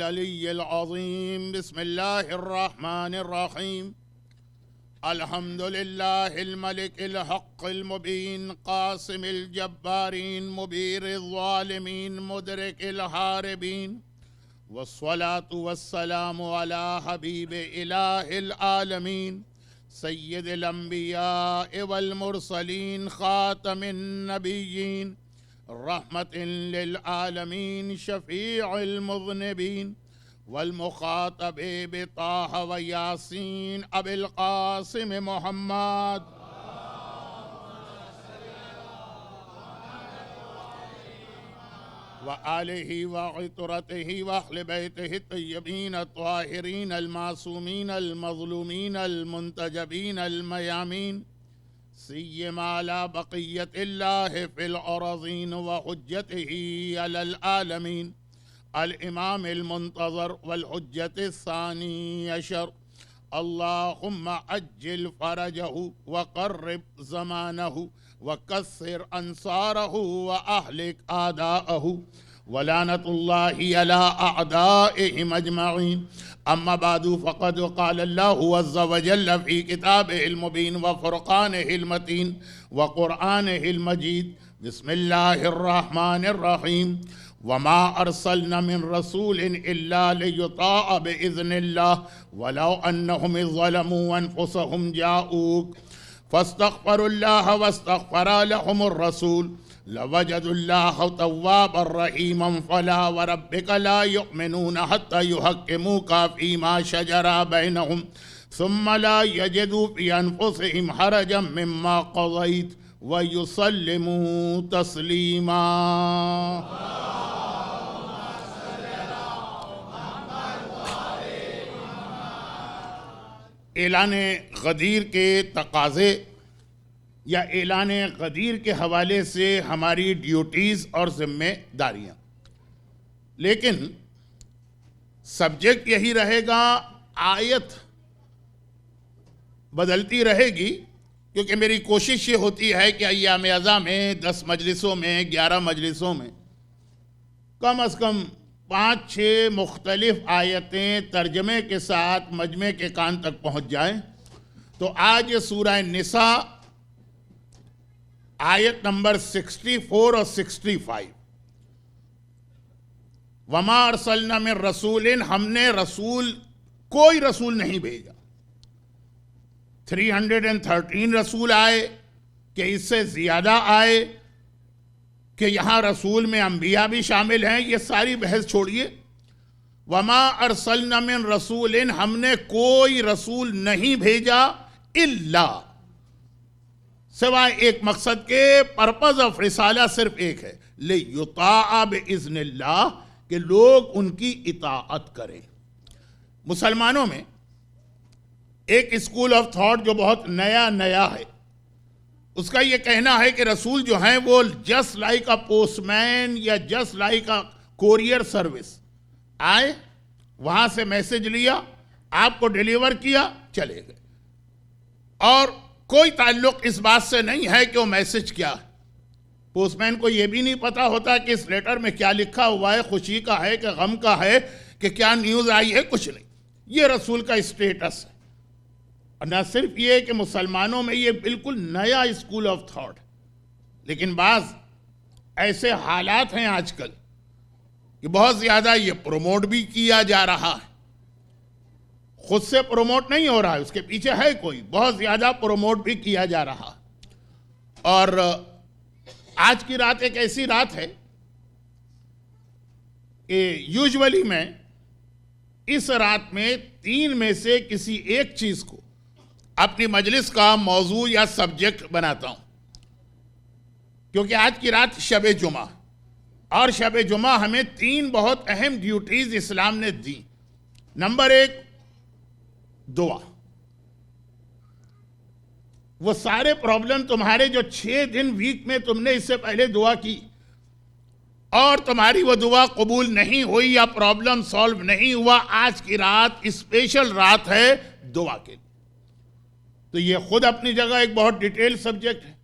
العلي العظيم. بسم الله الرحمن الرحيم. الحمد لله الملك الحق المبين قاسم الجبارين مبير الظالمين مدرك الهاربين، والصلاة والسلام على حبيب إله العالمين سيد الأنبياء والمرسلين خاتم النبيين رحمة للعالمين شفيع المذنبين، والمخاطب بطه وياسين أبي القاسم محمد وآله وعطرته وأهل بيته الطيبين الطاهرين المعصومين المظلومين المنتجبين الميامين، سيما على بقية الله في الأراضين وحجته على العالمين الإمام المنتظر والحجة الثاني عشر. اللهم عجل فرجه وقرب زمانه وكثر أنصاره وأهلك أعداءه، ولعنة الله على أعدائهم أجمعين. أما بعد، فقد قال الله عز وجل في كتابه المبين وفرقانه المتين وقرآنه المجيد: بسم الله الرحمن الرحيم. وما أرسلنا من رسول إلا ليطاع بإذن الله ولو أنهم إذ ظلموا أنفسهم جاءوك فاستغفروا الله واستغفر لهم الرسول لوجدوا الله توابا رحيما. فلا وربك لا يؤمنون حتى يحكموك فيما شجر بينهم ثم لا يجدوا في أنفسهم حرجا مما قضيت ويسلموا تسليما. اعلان غدیر کے تقاضے یا اعلان غدیر کے حوالے سے ہماری ڈیوٹیز اور ذمہ داریاں، لیکن سبجیکٹ یہی رہے گا، آیت بدلتی رہے گی، کیونکہ میری کوشش یہ ہوتی ہے کہ ایام ازاں میں 10 مجلسوں میں 11 مجلسوں میں کم از کم 5-6 مختلف آیتیں ترجمے کے ساتھ مجمع کے کان تک پہنچ جائیں. تو آج سورہ نساء آیت نمبر 64 اور 65، وما ارسلنا من رسول، ہم نے کوئی رسول نہیں بھیجا. 313 رسول آئے کہ اس سے زیادہ آئے کہ یہاں رسول میں انبیاء بھی شامل ہیں، یہ ساری بحث چھوڑیے. وما ارسلنا من رسول، ہم نے کوئی رسول نہیں بھیجا الا، سوائے ایک مقصد کے. پرپز آف رسالہ صرف ایک ہے، لیطاع باذن اللہ، کہ لوگ ان کی اطاعت کریں. مسلمانوں میں ایک اسکول آف تھاٹ جو بہت نیا ہے، اس کا یہ کہنا ہے کہ رسول جو ہیں وہ جسٹ لائک اے پوسٹ مین یا just like a courier service, آئے وہاں سے میسج لیا، آپ کو ڈیلیور کیا، چلے گئے، اور کوئی تعلق اس بات سے نہیں ہے کہ وہ میسج کیا ہے. پوسٹ مین کو یہ بھی نہیں پتا ہوتا کہ اس لیٹر میں کیا لکھا ہوا ہے، خوشی کا ہے کہ غم کا ہے کہ کیا نیوز آئی ہے، کچھ نہیں. یہ رسول کا اسٹیٹس ہے. اور نہ صرف یہ کہ مسلمانوں میں یہ بالکل نیا اسکول آف تھاٹ، لیکن بعض ایسے حالات ہیں آج کل کہ بہت زیادہ یہ پروموٹ بھی کیا جا رہا ہے. خود سے پروموٹ نہیں ہو رہا ہے، اس کے پیچھے ہے کوئی، بہت زیادہ پروموٹ بھی کیا جا رہا. اور آج کی رات ایک ایسی رات ہے کہ یوزولی میں اس رات میں 3 میں سے کسی ایک چیز کو اپنی مجلس کا موضوع یا سبجیکٹ بناتا ہوں، کیونکہ آج کی رات شب جمعہ، اور شب جمعہ ہمیں 3 بہت اہم ڈیوٹیز اسلام نے دی. نمبر 1، دعا. وہ سارے پرابلم تمہارے جو 6 دن ویک میں تم نے اس سے پہلے دعا کی اور تمہاری وہ دعا قبول نہیں ہوئی یا پرابلم سالو نہیں ہوا، آج کی رات اسپیشل رات ہے دعا کے لیے. تو یہ خود اپنی جگہ ایک بہت ڈیٹیل سبجیکٹ ہے.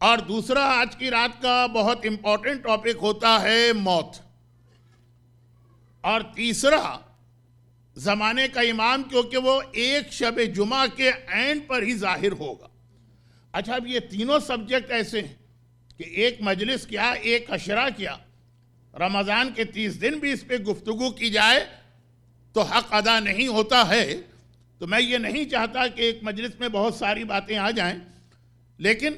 اور دوسرا آج کی رات کا بہت امپورٹنٹ ٹاپک ہوتا ہے موت. اور تیسرا زمانے کا امام کیونکہ وہ ایک شب جمعہ کے عین پر ہی ظاہر ہوگا. اچھا اب یہ تینوں سبجیکٹ ایسے ہیں کہ ایک مجلس کیا، ایک عشرہ کیا، رمضان کے 30 دن بھی اس پہ گفتگو کی جائے تو حق ادا نہیں ہوتا ہے. تو میں یہ نہیں چاہتا کہ ایک مجلس میں بہت ساری باتیں آ جائیں، لیکن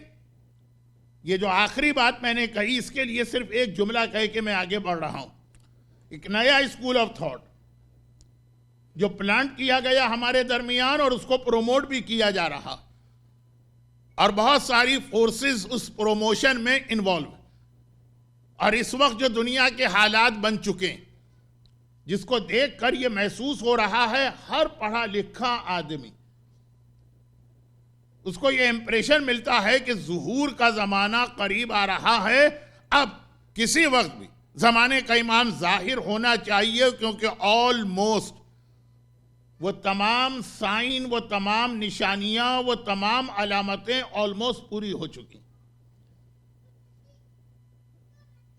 یہ جو آخری بات میں نے کہی اس کے لیے صرف ایک جملہ کہہ کے میں آگے بڑھ رہا ہوں. ایک نیا اسکول آف تھاٹ جو پلانٹ کیا گیا ہمارے درمیان اور اس کو پروموٹ بھی کیا جا رہا، اور بہت ساری فورسز اس پروموشن میں انوالو، اور اس وقت جو دنیا کے حالات بن چکے ہیں جس کو دیکھ کر یہ محسوس ہو رہا ہے ہر پڑھا لکھا آدمی اس کو یہ امپریشن ملتا ہے کہ ظہور کا زمانہ قریب آ رہا ہے. اب کسی وقت بھی زمانے کا امام ظاہر ہونا چاہیے، کیونکہ آلموسٹ وہ تمام سائن، وہ تمام نشانیاں، وہ تمام علامتیں آلموسٹ پوری ہو چکی.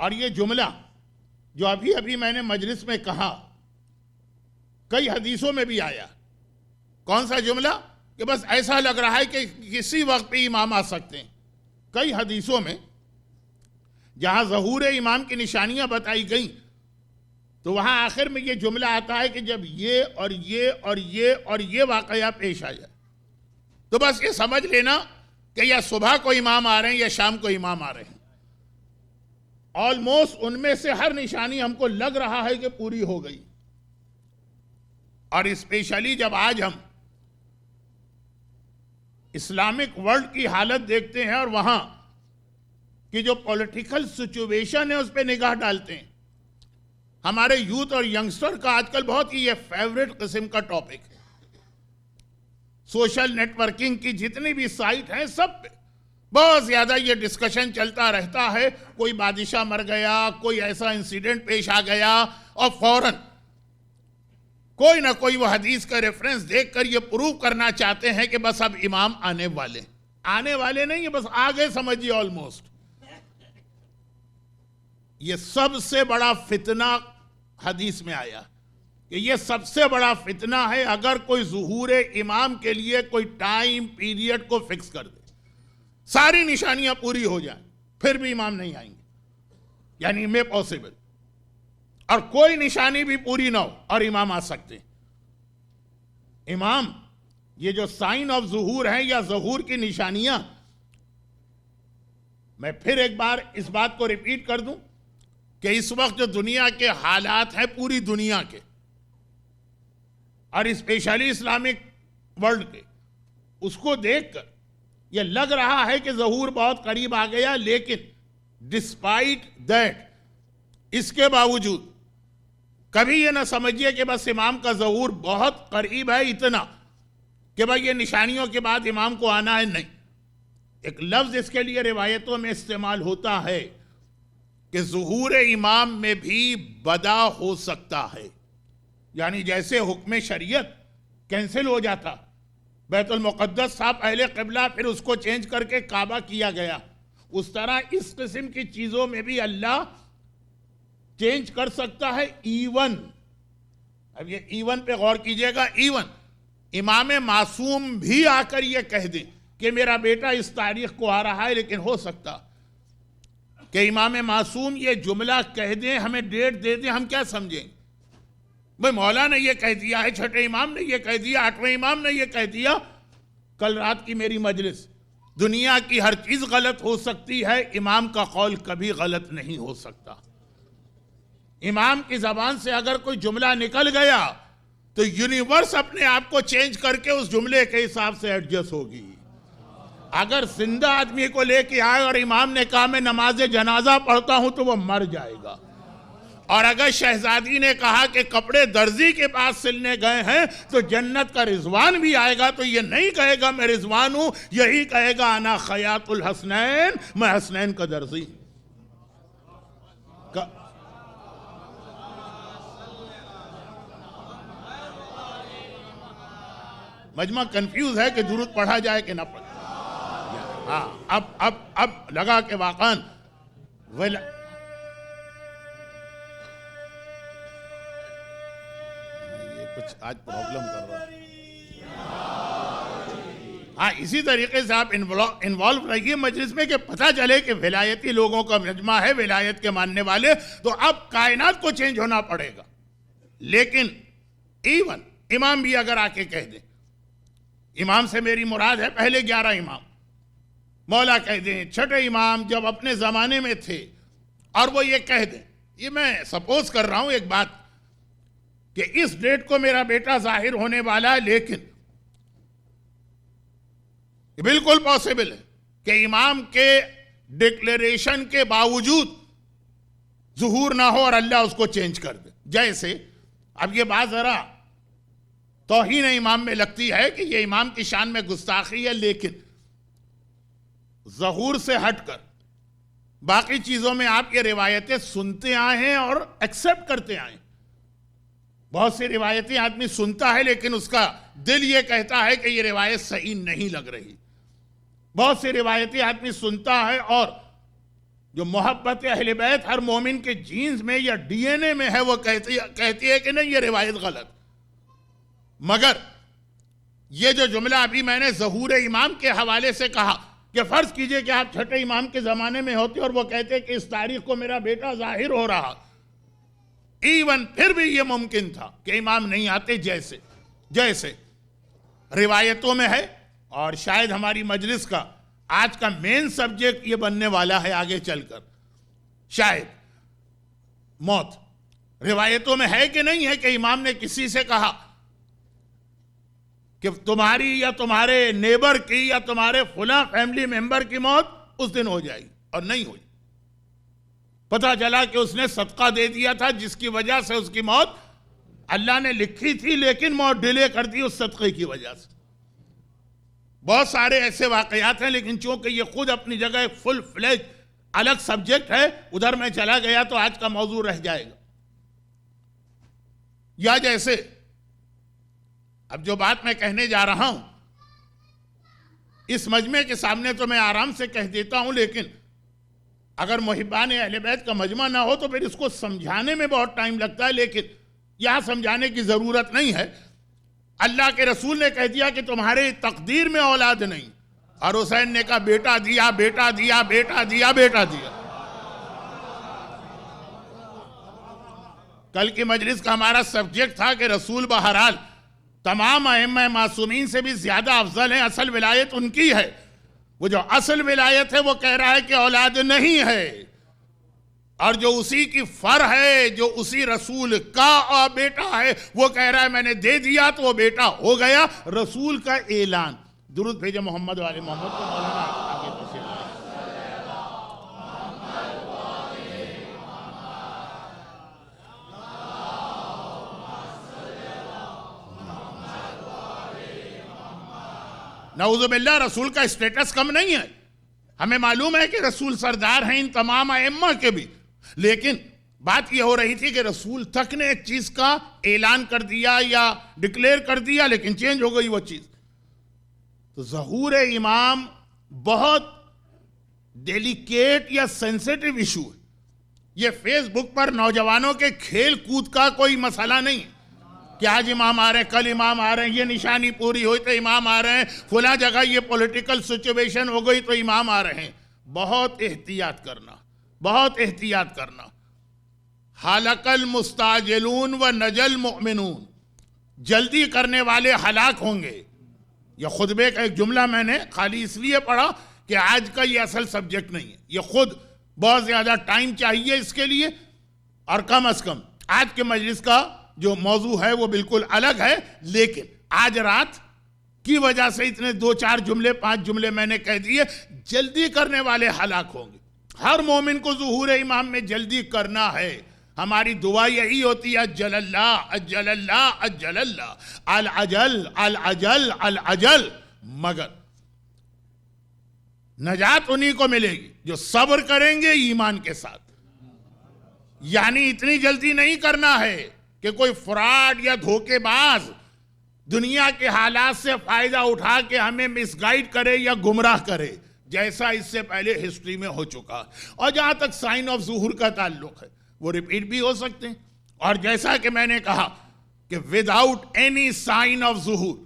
اور یہ جملہ جو ابھی میں نے مجلس میں کہا کئی حدیثوں میں بھی آیا. کون سا جملہ؟ کہ بس ایسا لگ رہا ہے کہ کسی وقت پہ امام آ سکتے ہیں. کئی حدیثوں میں جہاں ظہور امام کی نشانیاں بتائی گئیں تو وہاں آخر میں یہ جملہ آتا ہے کہ جب یہ اور یہ اور یہ اور یہ واقعہ پیش آ جائے تو بس یہ سمجھ لینا کہ یا صبح کو امام آ رہے ہیں یا شام کو امام آ رہے ہیں. آلموسٹ ان میں سے ہر نشانی ہم کو لگ رہا ہے کہ پوری ہو گئی. اور اسپیشلی جب آج ہم اسلامک ورلڈ کی حالت دیکھتے ہیں اور وہاں کی جو پولیٹیکل سچویشن ہے اس پہ نگاہ ڈالتے ہیں، ہمارے یوتھ اور ینگسٹر کا آج کل بہت ہی یہ فیوریٹ قسم کا ٹاپک ہے. سوشل نیٹ ورکنگ کی جتنی بھی سائٹ ہیں سب پہ بہت زیادہ یہ ڈسکشن چلتا رہتا ہے. کوئی بادشاہ مر گیا، کوئی ایسا انسیڈنٹ پیش آ گیا اور فوراً کوئی نہ کوئی وہ حدیث کا ریفرنس دیکھ کر یہ پروو کرنا چاہتے ہیں کہ بس اب امام آنے والے نہیں، بس آگے سمجھیے. آلموسٹ یہ سب سے بڑا فتنہ حدیث میں آیا کہ یہ سب سے بڑا فتنہ ہے اگر کوئی ظہور امام کے لیے کوئی ٹائم پیریڈ کو فکس کر دے، ساری نشانیاں پوری ہو جائیں پھر بھی امام نہیں آئیں گے، یعنی میں پاسبل، اور کوئی نشانی بھی پوری نہ ہو اور امام آ سکتے ہیں. امام یہ جو سائن آف ظہور ہیں یا ظہور کی نشانیاں، میں پھر ایک بار اس بات کو ریپیٹ کر دوں کہ اس وقت جو دنیا کے حالات ہیں پوری دنیا کے اور اسپیشلی اسلامک ورلڈ کے، اس کو دیکھ کر یہ لگ رہا ہے کہ ظہور بہت قریب آ گیا. لیکن ڈسپائٹ دیٹ، اس کے باوجود کبھی یہ نہ سمجھیے کہ بس امام کا ظہور بہت قریب ہے اتنا کہ بھائی یہ نشانیوں کے بعد امام کو آنا ہے. نہیں، ایک لفظ اس کے لیے روایتوں میں استعمال ہوتا ہے کہ ظہور امام میں بھی بدا ہو سکتا ہے. یعنی جیسے حکم شریعت کینسل ہو جاتا، بیت المقدس تھا پہلے قبلہ، پھر اس کو چینج کر کے کعبہ کیا گیا، اس طرح اس قسم کی چیزوں میں بھی اللہ چینج کر سکتا ہے. ایون، اب یہ ایون پہ غور کیجئے گا، ایون امام معصوم بھی آ کر یہ کہہ دیں کہ میرا بیٹا اس تاریخ کو آ رہا ہے، لیکن ہو سکتا کہ امام معصوم یہ جملہ کہہ دیں، ہمیں ڈیٹ دے دیں، ہم کیا سمجھیں؟ بھئی مولا نے یہ کہہ دیا ہے، چھٹے امام نے یہ کہہ دیا، آٹھویں امام نے یہ کہہ دیا. کل رات کی میری مجلس، دنیا کی ہر چیز غلط ہو سکتی ہے، امام کا قول کبھی غلط نہیں ہو سکتا. امام کی زبان سے اگر کوئی جملہ نکل گیا تو یونیورس اپنے آپ کو چینج کر کے اس جملے کے حساب سے ایڈجسٹ ہوگی. اگر زندہ آدمی کو لے کے آئے اور امام نے کہا میں نماز جنازہ پڑھتا ہوں تو وہ مر جائے گا، اور اگر شہزادی نے کہا کہ کپڑے درزی کے پاس سلنے گئے ہیں تو جنت کا رضوان بھی آئے گا، تو یہ نہیں کہے گا میں رضوان ہوں، یہی کہے گا انا خیاط الحسنین، میں حسنین کا درزی. مجمع کنفیوز ہے کہ درود پڑھا جائے کہ نہ پڑھا. ہاں اب لگا کہ واقعاً کچھ آج پرابلم کر رہا ہے. ہاں اسی طریقے سے آپ انوالو رہیے مجلس میں کہ پتہ چلے کہ ولایتی لوگوں کا مجمع ہے, ولایت کے ماننے والے, تو اب کائنات کو چینج ہونا پڑے گا. لیکن ایون امام بھی اگر آ کے کہہ دیں, امام سے میری مراد ہے پہلے 11 امام, مولا کہہ دیں چھٹے امام جب اپنے زمانے میں تھے اور وہ یہ کہہ دیں, یہ میں سپوز کر رہا ہوں ایک بات کہ اس ڈیٹ کو میرا بیٹا ظاہر ہونے والا ہے, لیکن یہ بالکل پاسبل ہے کہ امام کے ڈکلیریشن کے باوجود ظہور نہ ہو اور اللہ اس کو چینج کر دے. جیسے اب یہ بات ذرا توہین امام میں لگتی ہے کہ یہ امام کی شان میں گستاخی ہے, لیکن ظہور سے ہٹ کر باقی چیزوں میں آپ یہ روایتیں سنتے آئے ہیں اور ایکسپٹ کرتے آئے ہیں. بہت سی روایتیں آدمی سنتا ہے لیکن اس کا دل یہ کہتا ہے کہ یہ روایت صحیح نہیں لگ رہی. بہت سی روایتیں آدمی سنتا ہے اور جو محبت اہل بیت ہر مومن کے جینز میں یا ڈی این اے میں ہے وہ کہتی ہے کہ نہیں یہ روایت غلط. مگر یہ جو جملہ ابھی میں نے ظہور امام کے حوالے سے کہا کہ فرض کیجئے کہ آپ چھٹے امام کے زمانے میں ہوتے اور وہ کہتے کہ اس تاریخ کو میرا بیٹا ظاہر ہو رہا, ایون پھر بھی یہ ممکن تھا کہ امام نہیں آتے جیسے روایتوں میں ہے. اور شاید ہماری مجلس کا آج کا مین سبجیکٹ یہ بننے والا ہے آگے چل کر, شاید موت. روایتوں میں ہے کہ نہیں ہے کہ امام نے کسی سے کہا کہ تمہاری یا تمہارے نیبر کی یا تمہارے فلاں فیملی ممبر کی موت اس دن ہو جائے گی, اور نہیں ہوئی. پتہ چلا کہ اس نے صدقہ دے دیا تھا جس کی وجہ سے اس کی موت اللہ نے لکھی تھی لیکن موت ڈیلے کر دی اس صدقے کی وجہ سے. بہت سارے ایسے واقعات ہیں, لیکن چونکہ یہ خود اپنی جگہ ایک فل فلیج الگ سبجیکٹ ہے, ادھر میں چلا گیا تو آج کا موضوع رہ جائے گا. یا جیسے اب جو بات میں کہنے جا رہا ہوں اس مجمع کے سامنے تو میں آرام سے کہہ دیتا ہوں, لیکن اگر محبان اہل بیت کا مجمع نہ ہو تو پھر اس کو سمجھانے میں بہت ٹائم لگتا ہے, لیکن یہاں سمجھانے کی ضرورت نہیں ہے. اللہ کے رسول نے کہہ دیا کہ تمہارے تقدیر میں اولاد نہیں, اور حسین نے کہا بیٹا دیا بیٹا دیا بیٹا دیا بیٹا دیا. کل کی مجلس کا ہمارا سبجیکٹ تھا کہ رسول بہرحال تمام ائمہ معصومین سے بھی زیادہ افضل ہیں, اصل ولایت ان کی ہے. وہ جو اصل ولایت ہے وہ کہہ رہا ہے کہ اولاد نہیں ہے, اور جو اسی کی فر ہے, جو اسی رسول کا بیٹا ہے, وہ کہہ رہا ہے میں نے دے دیا تو وہ بیٹا ہو گیا. رسول کا اعلان. درود بھیجے محمد والے محمد کو. مولانا آگے تشریف لائیں. نعوذ باللہ رسول کا اسٹیٹس کم نہیں ہے. ہمیں معلوم ہے کہ رسول سردار ہیں ان تمام ائمہ کے بھی, لیکن بات یہ ہو رہی تھی کہ رسول تک نے ایک چیز کا اعلان کر دیا یا ڈکلیئر کر دیا لیکن چینج ہو گئی وہ چیز. تو ظہور امام بہت ڈیلیکیٹ یا سینسیٹیو ایشو ہے. یہ فیس بک پر نوجوانوں کے کھیل کود کا کوئی مسئلہ نہیں کہ آج امام آ رہے ہیں, کل امام آ رہے ہیں, یہ نشانی پوری ہوئی تو امام آ رہے ہیں, فلاں جگہ یہ پولیٹیکل سچویشن ہو گئی تو امام آ رہے ہیں. بہت احتیاط کرنا, بہت احتیاط کرنا. حلق المستعجلون و نجل مؤمنون, جلدی کرنے والے ہلاک ہوں گے. یہ خطبے کا ایک جملہ میں نے خالی اس لیے پڑھا کہ آج کا یہ اصل سبجیکٹ نہیں ہے. یہ خود بہت زیادہ ٹائم چاہیے اس کے لیے, اور کم از کم آج کے مجلس کا جو موضوع ہے وہ بالکل الگ ہے. لیکن آج رات کی وجہ سے اتنے 2-4 جملے 5 جملے میں نے کہہ دیے. جلدی کرنے والے ہلاک ہوں گے. ہر مومن کو ظہور امام میں جلدی کرنا ہے. ہماری دعا یہی ہوتی ہے اجل اللہ اجل اللہ اجل اللہ, العجل العجل العجل. مگر نجات انہی کو ملے گی جو صبر کریں گے ایمان کے ساتھ. یعنی اتنی جلدی نہیں کرنا ہے کہ کوئی فراڈ یا دھوکے باز دنیا کے حالات سے فائدہ اٹھا کے ہمیں مس گائیڈ کرے یا گمراہ کرے, جیسا اس سے پہلے ہسٹری میں ہو چکا. اور جہاں تک سائن آف ظہور کا تعلق ہے وہ ریپیٹ بھی ہو سکتے ہیں. اور جیسا کہ میں نے کہا کہ وداؤٹ اینی سائن آف ظہور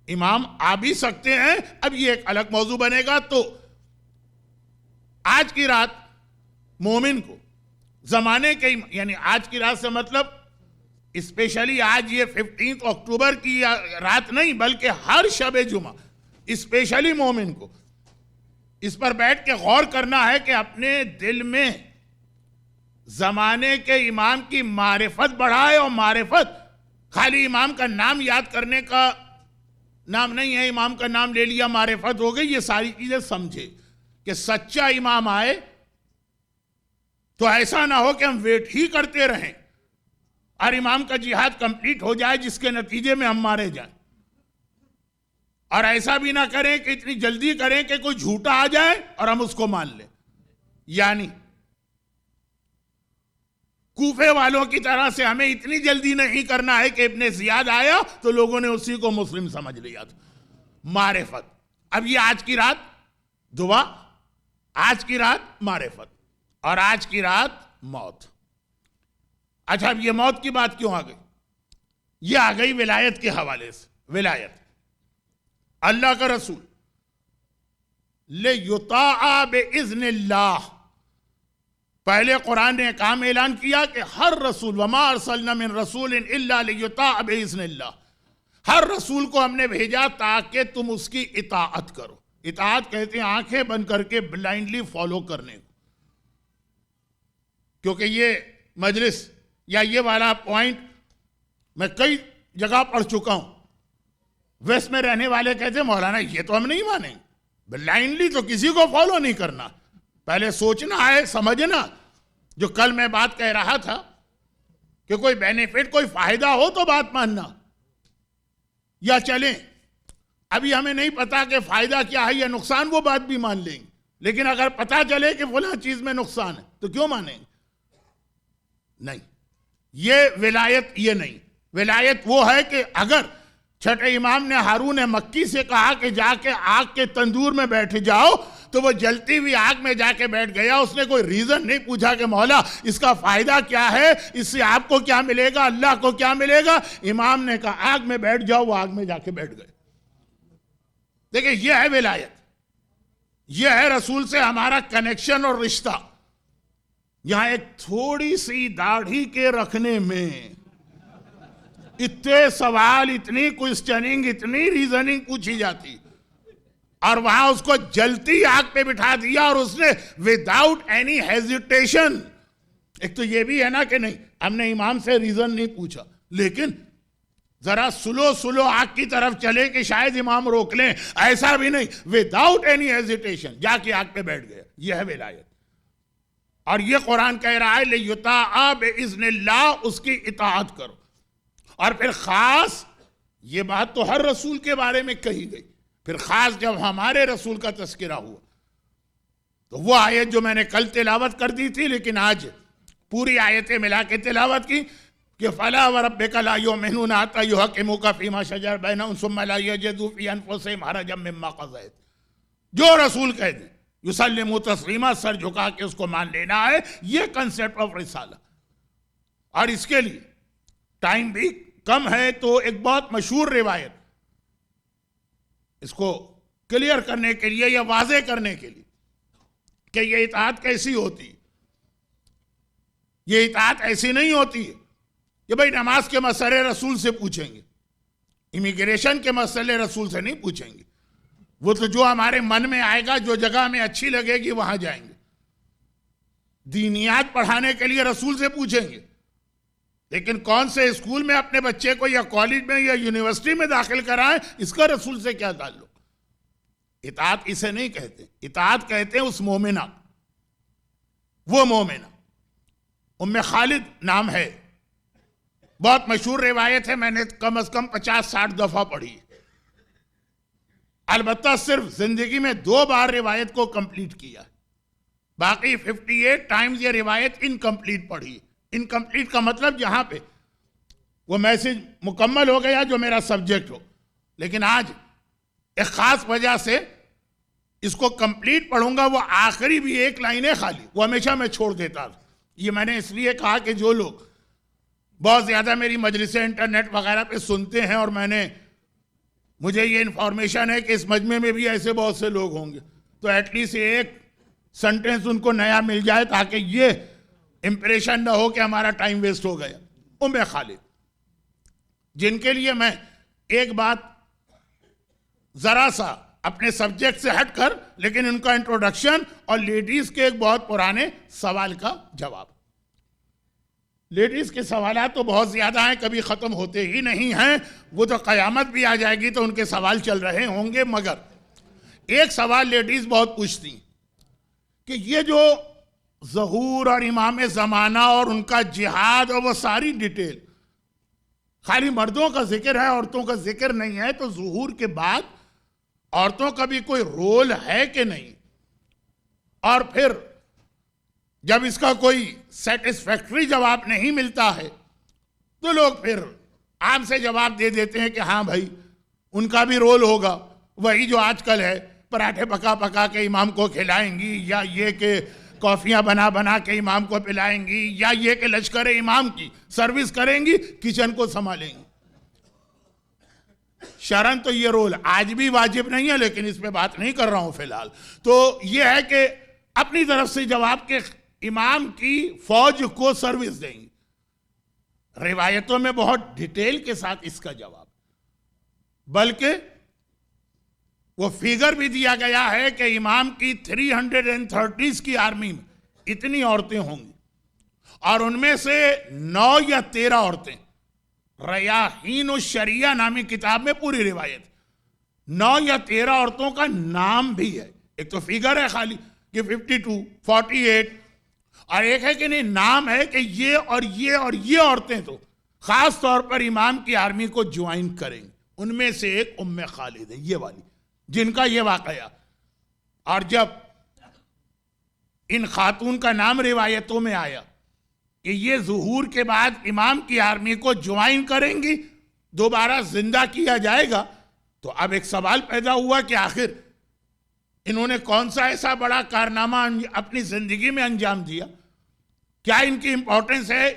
امام آ بھی سکتے ہیں. اب یہ ایک الگ موضوع بنے گا. تو آج کی رات مومن کو زمانے کے یعنی آج کی رات سے مطلب اسپیشلی آج یہ 15 اکتوبر کی رات نہیں بلکہ ہر شب جمعہ اسپیشلی مومن کو اس پر بیٹھ کے غور کرنا ہے کہ اپنے دل میں زمانے کے امام کی معرفت بڑھائے. اور معرفت خالی امام کا نام یاد کرنے کا نام نہیں ہے. امام کا نام لے لیا معرفت ہو گئی. یہ ساری چیزیں سمجھے کہ سچا امام آئے تو ایسا نہ ہو کہ ہم ویٹ ہی کرتے رہیں اور امام کا جہاد کمپلیٹ ہو جائے جس کے نتیجے میں ہم مارے جائیں. اور ایسا بھی نہ کریں کہ اتنی جلدی کریں کہ کوئی جھوٹا آ جائے اور ہم اس کو مان لیں. یعنی کوفے والوں کی طرح سے ہمیں اتنی جلدی نہیں کرنا ہے کہ ابن زیاد آیا تو لوگوں نے اسی کو مسلم سمجھ لیا تھا. معرفت. اب یہ آج کی رات دعا, آج کی رات معرفت اور آج کی رات موت. اچھا اب یہ موت کی بات کیوں آ گئی؟ یہ آ گئی ولایت کے حوالے سے. ولایت اللہ کا رسول لِیُطَاعَ بِإِذْنِ اللَّهِ. پہلے قرآن نے کام اعلان کیا کہ ہر رسول وَمَا أَرْسَلْنَا مِن رَسُولٍ إِلَّا لِيُطَاعَ بِإِذْنِ اللَّهِ. ہر رسول کو ہم نے بھیجا تاکہ تم اس کی اطاعت کرو. اطاعت کہتے ہیں آنکھیں بند کر کے بلائنڈلی فالو کرنے کو. کیونکہ یہ مجلس یا یہ والا پوائنٹ میں کئی جگہ پڑھ چکا ہوں. ویسٹ میں رہنے والے کہتے ہیں مولانا یہ تو ہم نہیں مانیں, بلائنڈلی تو کسی کو فالو نہیں کرنا, پہلے سوچنا ہے سمجھنا. جو کل میں بات کہہ رہا تھا کہ کوئی بینیفٹ کوئی فائدہ ہو تو بات ماننا یا چلیں. ابھی ہمیں نہیں پتا کہ فائدہ کیا ہے یا نقصان, وہ بات بھی مان لیں گے. لیکن اگر پتا چلے کہ فلاں چیز میں نقصان ہے تو کیوں مانیں گے؟ نہیں, یہ ولایت یہ نہیں. ولایت وہ ہے کہ اگر چھٹے امام نے ہارون مکی سے کہا کہ جا کے آگ کے تندور میں بیٹھ جاؤ تو وہ جلتی ہوئی آگ میں جا کے بیٹھ گیا. اس نے کوئی ریزن نہیں پوچھا کہ مولا اس کا فائدہ کیا ہے, اس سے آپ کو کیا ملے گا, اللہ کو کیا ملے گا. امام نے کہا آگ میں بیٹھ جاؤ, وہ آگ میں جا کے بیٹھ گئے. دیکھیں یہ ہے ولایت, یہ ہے رسول سے ہمارا کنیکشن اور رشتہ. یہاں ایک تھوڑی سی داڑھی کے رکھنے میں اتنے سوال, اتنی کوسچننگ, اتنی ریزننگ پوچھی جاتی, اور وہاں اس کو جلتی آگ پہ بٹھا دیا اور اس نے وداؤٹ اینی ہیزیٹیشن. ایک تو یہ بھی ہے نا کہ نہیں ہم نے امام سے ریزن نہیں پوچھا, لیکن ذرا سلو آگ کی طرف چلے کہ شاید امام روک لیں, ایسا بھی نہیں, وداؤٹ اینی ہیزیٹیشن جا کے آگ پہ بیٹھ گیا. یہ ہے ولایت. اور یہ قرآن کہہ رہا ہے لِیُطَاعَ بِإِذْنِ اللَّهِ, اس کی اطاعت کرو. اور پھر خاص یہ بات تو ہر رسول کے بارے میں کہی گئی, پھر خاص جب ہمارے رسول کا تذکرہ ہوا تو وہ آیت جو میں نے کل تلاوت کر دی تھی لیکن آج پوری آیتیں ملا کے تلاوت کی کہ فَلَا وَرَبِّكَ لَا يُؤْمِنُونَ حَتَّىٰ يُحَكِّمُوكَ فِي مَا شَجَرَ بَيْنَهُمْ ثُمَّ لَا يَجِدُوا فِي أَنفُسِهِمْ حَرَجًا مِّمَّا قَضَيْتَ. جو رسول کہہ دیں یسلموا تسلیما, سر جھکا کے اس کو مان لینا ہے. یہ کنسیپٹ آف رسالہ. اور اس کے لیے ٹائم بھی کم ہے تو ایک بہت مشہور روایت اس کو کلیئر کرنے کے لیے یا واضح کرنے کے لیے کہ یہ اطاعت کیسی ہوتی. یہ اطاعت ایسی نہیں ہوتی ہے کہ بھائی نماز کے مسئلے رسول سے پوچھیں گے, امیگریشن کے مسئلے رسول سے نہیں پوچھیں گے. وہ تو جو ہمارے من میں آئے گا, جو جگہ ہمیں اچھی لگے گی وہاں جائیں گے. دینیات پڑھانے کے لیے رسول سے پوچھیں گے, لیکن کون سے اسکول میں اپنے بچے کو یا کالج میں یا یونیورسٹی میں داخل کرائیں اس کا رسول سے کیا تعلق. اطاعت اسے نہیں کہتے, اطاعت کہتے ہیں اس مومنہ, وہ مومنہ. ام خالد نام ہے, بہت مشہور روایت ہے, میں نے کم از کم 50-60 دفعہ پڑھی. البتہ صرف زندگی میں 2 بار روایت کو کمپلیٹ کیا, باقی 58 ٹائمز یہ روایت انکمپلیٹ پڑھی. انکمپلیٹ کا مطلب یہاں پہ وہ میسج مکمل ہو گیا جو میرا سبجیکٹ ہو, لیکن آج ایک خاص وجہ سے اس کو کمپلیٹ پڑھوں گا. وہ آخری بھی 1 لائن ہے خالی, وہ ہمیشہ میں چھوڑ دیتا تھا. یہ میں نے اس لیے کہا کہ جو لوگ بہت زیادہ میری مجلسیں انٹرنیٹ وغیرہ پہ سنتے ہیں، اور مجھے یہ انفارمیشن ہے کہ اس مجمع میں بھی ایسے بہت سے لوگ ہوں گے، تو ایٹ لیسٹ ایک سنٹنس ان کو نیا مل جائے تاکہ یہ امپریشن نہ ہو کہ ہمارا ٹائم ویسٹ ہو گیا۔ ام خالد، جن کے لیے میں ایک بات ذرا سا اپنے سبجیکٹ سے ہٹ کر، لیکن ان کا انٹروڈکشن اور لیڈیز کے ایک بہت پرانے سوال کا جواب۔ لیڈیز کے سوالات تو بہت زیادہ ہیں، کبھی ختم ہوتے ہی نہیں ہیں، وہ تو قیامت بھی آ جائے گی تو ان کے سوال چل رہے ہوں گے، مگر ایک سوال لیڈیز بہت پوچھتی ہیں کہ یہ جو ظہور اور امام زمانہ اور ان کا جہاد اور وہ ساری ڈیٹیل خالی مردوں کا ذکر ہے، عورتوں کا ذکر نہیں ہے، تو ظہور کے بعد عورتوں کا بھی کوئی رول ہے کہ نہیں؟ اور پھر جب اس کا کوئی سیٹسفیکٹری جواب نہیں ملتا ہے تو لوگ پھر عام سے جواب دے دیتے ہیں کہ ہاں بھائی ان کا بھی رول ہوگا، وہی جو آج کل ہے، پراٹھے پکا پکا کے امام کو کھلائیں گی، یا یہ کہ کافیاں بنا بنا کے امام کو پلائیں گی، یا یہ کہ لشکر امام کی سروس کریں گی، کچن کو سنبھالیں گی۔ شرعاً تو یہ رول آج بھی واجب نہیں ہے، لیکن اس پہ بات نہیں کر رہا ہوں فی الحال۔ تو یہ ہے کہ اپنی طرف سے جواب کے امام کی فوج کو سروس دیں گی۔ روایتوں میں بہت ڈیٹیل کے ساتھ اس کا جواب، بلکہ وہ فیگر بھی دیا گیا ہے کہ امام کی 330 کی آرمی میں اتنی عورتیں ہوں گی، اور ان میں سے 9 یا 13 عورتیں، ریاحین الشریعہ نامی کتاب میں پوری روایت 9 یا 13 عورتوں کا نام بھی ہے۔ ایک تو فیگر ہے خالی کہ 52 48، اور ایک ہے کہ نہیں، نام ہے کہ یہ اور یہ اور یہ عورتیں تو خاص طور پر امام کی آرمی کو جوائن کریں گے۔ ان میں سے ایک ام خالد ہے، یہ والی جن کا یہ واقعہ۔ اور جب ان خاتون کا نام روایتوں میں آیا کہ یہ ظہور کے بعد امام کی آرمی کو جوائن کریں گی، دوبارہ زندہ کیا جائے گا، تو اب ایک سوال پیدا ہوا کہ آخر انہوں نے کون سا ایسا بڑا کارنامہ اپنی زندگی میں انجام دیا؟ کیا ان کی امپورٹنس ہے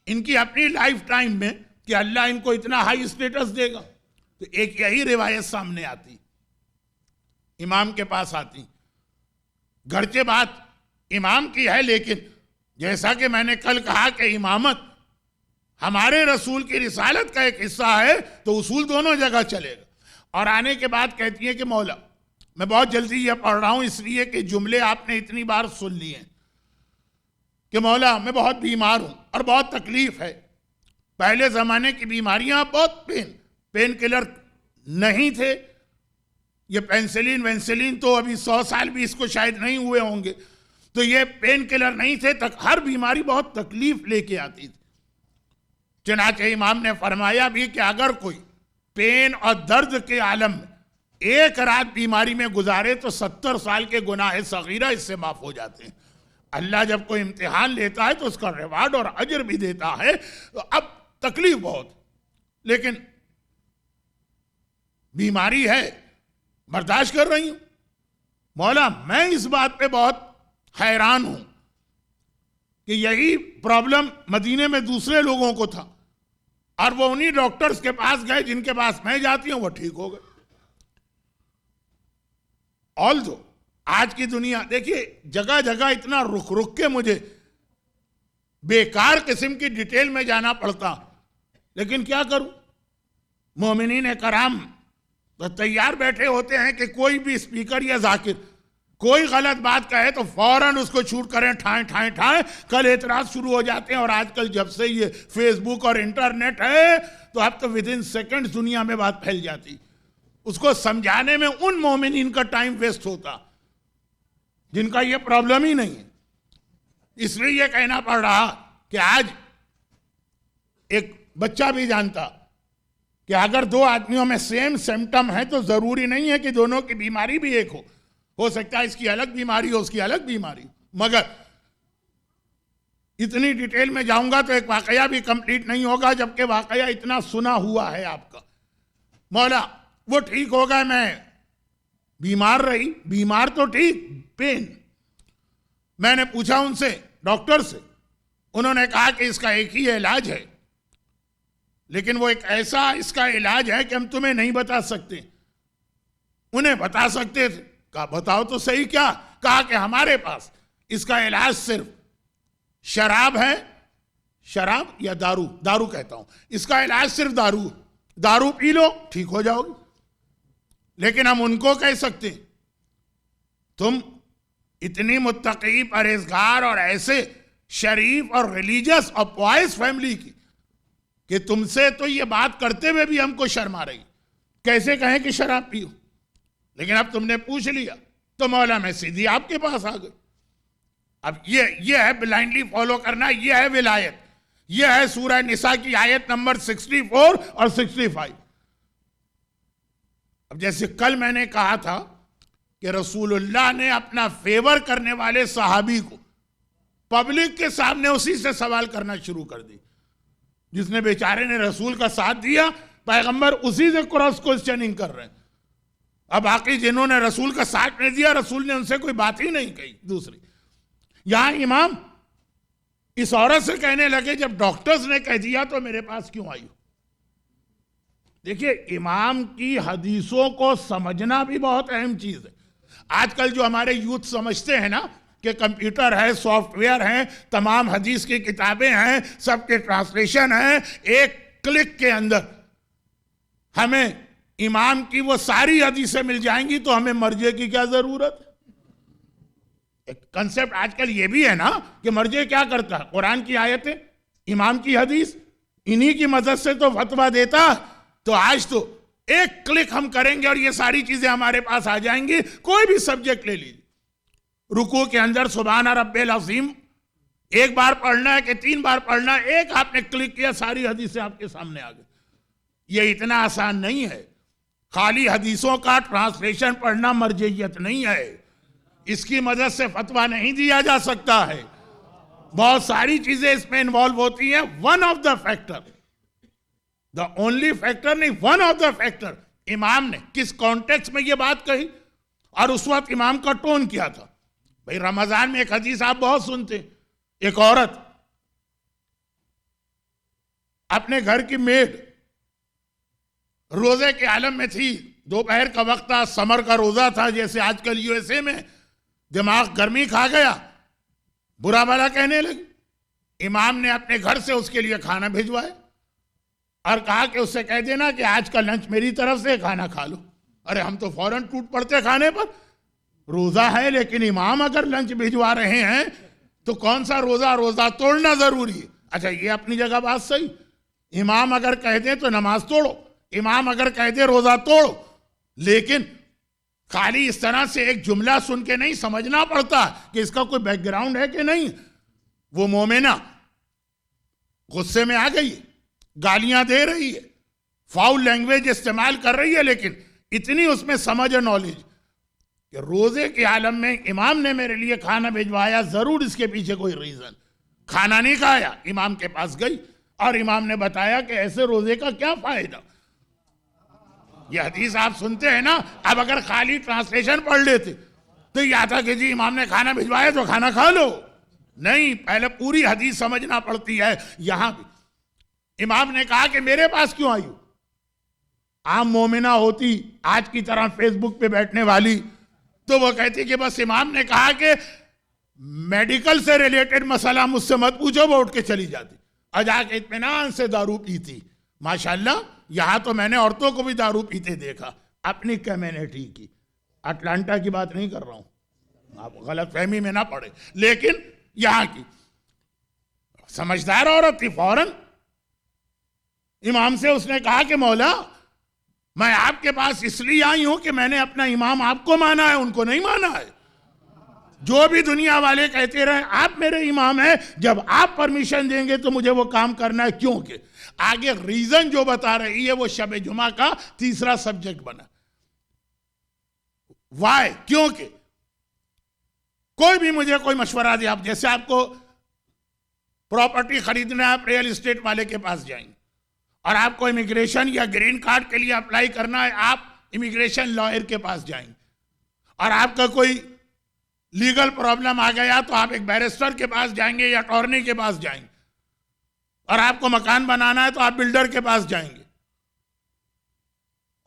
ان کی اپنی لائف ٹائم میں کہ اللہ ان کو اتنا ہائی اسٹیٹس دے گا؟ تو ایک یہی روایت سامنے آتی، امام کے پاس آتی، گرچہ بات امام کی ہے، لیکن جیسا کہ میں نے کل کہا کہ امامت ہمارے رسول کی رسالت کا ایک حصہ ہے، تو اصول دونوں جگہ چلے گا۔ اور آنے کے بعد کہتی ہے کہ مولا، میں بہت جلدی یہ پڑھ رہا ہوں اس لیے کہ جملے آپ نے اتنی بار سن لیے ہیں، کہ مولا میں بہت بیمار ہوں اور بہت تکلیف ہے۔ پہلے زمانے کی بیماریاں بہت پین کلر نہیں تھے، یہ پینسلین وینسلین تو ابھی 100 سال بھی اس کو شاید نہیں ہوئے ہوں گے، تو یہ پین کلر نہیں تھے، ہر بیماری بہت تکلیف لے کے آتی تھی۔ چنانچہ امام نے فرمایا بھی کہ اگر کوئی پین اور درد کے عالم میں ایک رات بیماری میں گزارے تو 70 سال کے گناہ صغیرہ اس سے معاف ہو جاتے ہیں۔ اللہ جب کوئی امتحان لیتا ہے تو اس کا ریوارڈ اور اجر بھی دیتا ہے۔ تو اب تکلیف بہت، لیکن بیماری ہے، برداشت کر رہی ہوں۔ مولا میں اس بات پہ بہت حیران ہوں کہ یہی پرابلم مدینے میں دوسرے لوگوں کو تھا، اور وہ انہی ڈاکٹرز کے پاس گئے جن کے پاس میں جاتی ہوں، وہ ٹھیک ہو گئے۔ آلدو آج کی دنیا دیکھیے جگہ جگہ اتنا رک رک کے مجھے بیکار قسم کی ڈیٹیل میں جانا پڑتا، لیکن کیا کروں؟ مومنین کرام تو تیار بیٹھے ہوتے ہیں کہ کوئی بھی اسپیکر یا ذاکر کوئی غلط بات کہے تو فوراً اس کو شوٹ کریں، ٹھائیں ٹھائیں ٹھائیں، کل اعتراض شروع ہو جاتے ہیں۔ اور آج کل جب سے یہ فیس بک اور انٹرنیٹ ہے تو اب تو ودن سیکنڈ دنیا میں بات پھیل جاتی، اس کو سمجھانے میں ان مومنین کا ٹائم ویسٹ ہوتا جن کا یہ پرابلم ہی نہیں ہے۔ اس لیے یہ کہنا پڑ رہا کہ آج ایک بچہ بھی جانتا کہ اگر دو آدمیوں میں سیم سمٹم ہے تو ضروری نہیں ہے کہ دونوں کی بیماری بھی ایک ہو سکتا ہے اس کی الگ بیماری ہو، اس کی الگ بیماری، مگر اتنی ڈیٹیل میں جاؤں گا تو ایک واقعہ بھی کمپلیٹ نہیں ہوگا، جبکہ واقعہ اتنا سنا ہوا ہے آپ کا۔ مولا وہ ٹھیک ہو گئے، میں بیمار رہی، بیمار تو ٹھیک، پین۔ میں نے پوچھا ان سے، ڈاکٹر سے، انہوں نے کہا کہ اس کا ایک ہی علاج ہے، لیکن وہ ایک ایسا اس کا علاج ہے کہ ہم تمہیں نہیں بتا سکتے. انہیں بتا سکتے تھے، کہا بتاؤ تو صحیح کیا. کہا کہ ہمارے پاس اس کا علاج صرف شراب ہے، شراب یا دارو کہتا ہوں، اس کا علاج صرف دارو پی لو ٹھیک ہو جاؤ گے. لیکن ہم ان کو کہہ سکتے ہیں تم اتنی متقی پرہیزگار اور ایسے شریف اور ریلیجس اور پوائس فیملی کی کہ تم سے تو یہ بات کرتے ہوئے بھی ہم کو شرم آ رہی، کیسے کہیں کہ شراب پیو. لیکن اب تم نے پوچھ لیا تو مولا میں سیدھی آپ کے پاس آ گئی. اب یہ ہے بلائنڈلی فالو کرنا، یہ ہے ولایت. یہ ہے سورہ نساء کی آیت نمبر 64 اور 65. اب جیسے کل میں نے کہا تھا کہ رسول اللہ نے اپنا فیور کرنے والے صحابی کو پبلک کے سامنے اسی سے سوال کرنا شروع کر دی. جس نے بیچارے نے رسول کا ساتھ دیا، پیغمبر اسی سے کراس کوسچننگ کر رہے ہیں. اب باقی جنہوں نے رسول کا ساتھ نہیں دیا، رسول نے ان سے کوئی بات ہی نہیں کہی. دوسری، یہاں امام اس عورت سے کہنے لگے جب ڈاکٹرز نے کہہ دیا تو میرے پاس کیوں آئی ہو؟ دیکھیے، امام کی حدیثوں کو سمجھنا بھی بہت اہم چیز ہے. آج کل جو ہمارے یوتھ سمجھتے ہیں نا کہ کمپیوٹر ہے، سافٹ ویئر ہیں، تمام حدیث کی کتابیں ہیں، سب کے ٹرانسلیشن ہیں، ایک کلک کے اندر ہمیں امام کی وہ ساری حدیثیں مل جائیں گی تو ہمیں مرجع کی کیا ضرورت ہے؟ ایک کنسپٹ آج کل یہ بھی ہے نا کہ مرجع کیا کرتا ہے؟ قرآن کی آیتیں، امام کی حدیث، انہی کی مدد سے تو فتویٰ دیتا. تو آج تو ایک کلک ہم کریں گے اور یہ ساری چیزیں ہمارے پاس آ جائیں گی. کوئی بھی سبجیکٹ لے لیجیے، رکوع کے اندر سبحان رب العظیم ایک بار پڑھنا ہے کہ 3 بار پڑھنا ہے، ایک آپ نے کلک کیا ساری حدیثیں آپ کے سامنے آ گئی. یہ اتنا آسان نہیں ہے. خالی حدیثوں کا ٹرانسلیشن پڑھنا مرجعیت نہیں ہے. اس کی مدد سے فتویٰ نہیں دیا جا سکتا ہے. بہت ساری چیزیں اس میں انوالو ہوتی ہیں. One of the factor, the only factor نہیں، ون آف دا فیکٹر. امام نے کس کانٹیکس میں یہ بات کہی اور اس وقت امام کا ٹون کیا تھا. بھئی رمضان میں ایک حدیث آپ بہت سنتے ہیں، ایک عورت اپنے گھر کی میڈ روزے کے عالم میں تھی، دوپہر کا وقت تھا، سمر کا روزہ تھا، جیسے آج کل یو ایس اے میں دماغ گرمی کھا گیا، برا بھلا کہنے لگی. امام نے اپنے گھر سے اس کے لیے کھانا بھیجوائے اور کہا کہ اس سے کہہ دینا کہ آج کا لنچ میری طرف سے، کھانا کھا لو. ارے ہم تو فوراً ٹوٹ پڑتے کھانے پر، روزہ ہے. لیکن امام اگر لنچ بھیجوا رہے ہیں تو کون سا روزہ توڑنا ضروری ہے. اچھا یہ اپنی جگہ بات صحیح، امام اگر کہہ دیں تو نماز توڑو، امام اگر کہہ دے روزہ توڑو. لیکن خالی اس طرح سے ایک جملہ سن کے نہیں، سمجھنا پڑتا کہ اس کا کوئی بیک گراؤنڈ ہے کہ نہیں. وہ مومنہ غصے میں آ گئی، گالیاں دے رہی ہے، فاؤل لینگویج استعمال کر رہی ہے، لیکن اتنی اس میں سمجھ اور نالج کہ روزے کے عالم میں امام نے میرے لیے کھانا بھیجوایا، ضرور اس کے پیچھے کوئی ریزن. کھانا نہیں کھایا، امام کے پاس گئی اور امام نے بتایا کہ ایسے روزے کا کیا فائدہ. یہ حدیث آپ سنتے ہیں نا. اب اگر خالی ٹرانسلیشن پڑھ لیتے تو یہ آتا کہ جی امام نے کھانا بھیجوایا تو کھانا کھا لو. نہیں، پہلے پوری حدیث سمجھنا پڑتی ہے. یہاں بھی امام نے کہا کہ میرے پاس کیوں آئی ہو؟ عام مومنہ ہوتی آج کی طرح فیس بک پہ بیٹھنے والی تو وہ کہتی کہ بس امام نے کہا کہ میڈیکل سے ریلیٹڈ مسئلہ مجھ سے مت پوچھو، وہ اٹھ کے چلی جاتی اور جا کے اطمینان سے دارو پیتی. ماشاءاللہ یہاں تو میں نے عورتوں کو بھی دارو پیتے دیکھا، اپنی کمیونٹی کی. اٹلانٹا کی بات نہیں کر رہا ہوں، آپ غلط فہمی میں نہ پڑے، لیکن یہاں کی سمجھدار عورت تھی. فوراً امام سے اس نے کہا کہ مولا میں آپ کے پاس اس لیے آئی ہوں کہ میں نے اپنا امام آپ کو مانا ہے، ان کو نہیں مانا ہے. جو بھی دنیا والے کہتے رہے آپ میرے امام ہیں، جب آپ پرمیشن دیں گے تو مجھے وہ کام کرنا ہے. کیونکہ آگے ریزن جو بتا رہی ہے وہ شب جمعہ کا تیسرا سبجیکٹ بنا. وائی؟ کیونکہ کوئی بھی مجھے کوئی مشورہ دے، آپ جیسے آپ کو پراپرٹی خریدنا ہے، آپ ریئل اسٹیٹ والے کے پاس جائیں گے، اور آپ کو امیگریشن یا گرین کارڈ کے لیے اپلائی کرنا ہے، آپ امیگریشن لائر کے پاس جائیں گے، اور آپ کا کوئی لیگل پرابلم آ گیا تو آپ ایک بیرسٹر کے پاس جائیں گے یا اٹارنی کے پاس جائیں گے، اور آپ کو مکان بنانا ہے تو آپ بلڈر کے پاس جائیں گے،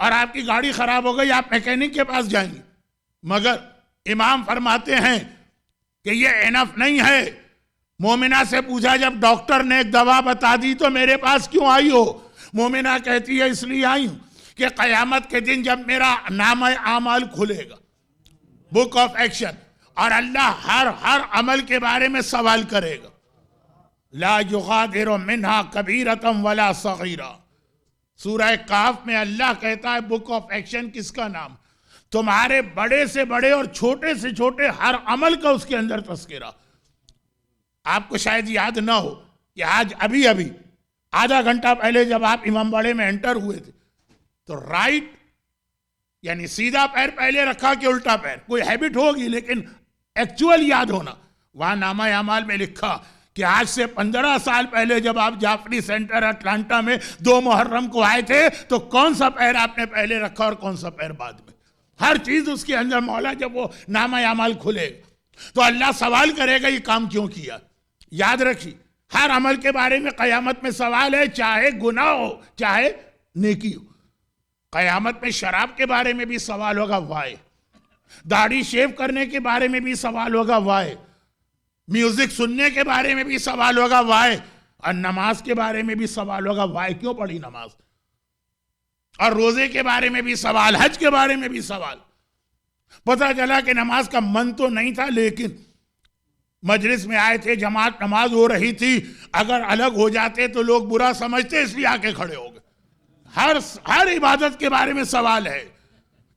اور آپ کی گاڑی خراب ہو گئی آپ میکینک کے پاس جائیں گے۔ مگر امام فرماتے ہیں کہ یہ انف نہیں ہے۔ مومنہ سے پوچھا جب ڈاکٹر نے ایک دوا بتا دی تو میرے پاس کیوں آئی ہو؟ مومنہ کہتی ہے اس لیے آئی ہوں کہ قیامت کے دن جب میرا نامہ اعمال کھلے گا، بک آف ایکشن، اور اللہ ہر عمل کے بارے میں سوال کرے گا، لا یغادر منہا کبیرۃ ولا صغیرہ۔ سورہ کاف میں اللہ کہتا ہے بک آف ایکشن کس کا نام؟ تمہارے بڑے سے بڑے اور چھوٹے سے چھوٹے ہر عمل کا اس کے اندر تذکرہ۔ آپ کو شاید یاد نہ ہو کہ آج ابھی آدھا گھنٹہ پہلے جب آپ امام باڑے میں انٹر ہوئے تھے تو رائٹ یعنی سیدھا پیر پہلے رکھا کہ الٹا پیر، کوئی ہیبٹ ہوگی لیکن ایکچول یاد ہونا۔ وہاں نامہ اعمال میں لکھا کہ آج سے 15 سال پہلے جب آپ جعفری سینٹر اٹلانٹا میں 2 محرم کو آئے تھے تو کون سا پیر آپ نے پہلے رکھا اور کون سا پیر بعد میں؟ ہر چیز اس کے اندر مولا جب وہ نامہ اعمال کھلے تو اللہ سوال کرے گا یہ کام کیوں کیا۔ یاد رکھی ہر عمل کے بارے میں قیامت میں سوال ہے، چاہے گناہ ہو چاہے نیکی ہو۔ قیامت میں شراب کے بارے میں بھی سوال ہوگا، وائے۔ داڑھی شیو کرنے کے بارے میں بھی سوال ہوگا، وائے۔ میوزک سننے کے بارے میں بھی سوال ہوگا، وائے۔ اور نماز کے بارے میں بھی سوال ہوگا، وائے کیوں پڑھی نماز؟ اور روزے کے بارے میں بھی سوال، حج کے بارے میں بھی سوال۔ پتہ چلا کہ نماز کا من تو نہیں تھا لیکن مجلس میں آئے تھے، جماعت نماز ہو رہی تھی، اگر الگ ہو جاتے تو لوگ برا سمجھتے اس لیے آ کے کھڑے ہو گئے۔ ہر عبادت کے بارے میں سوال ہے۔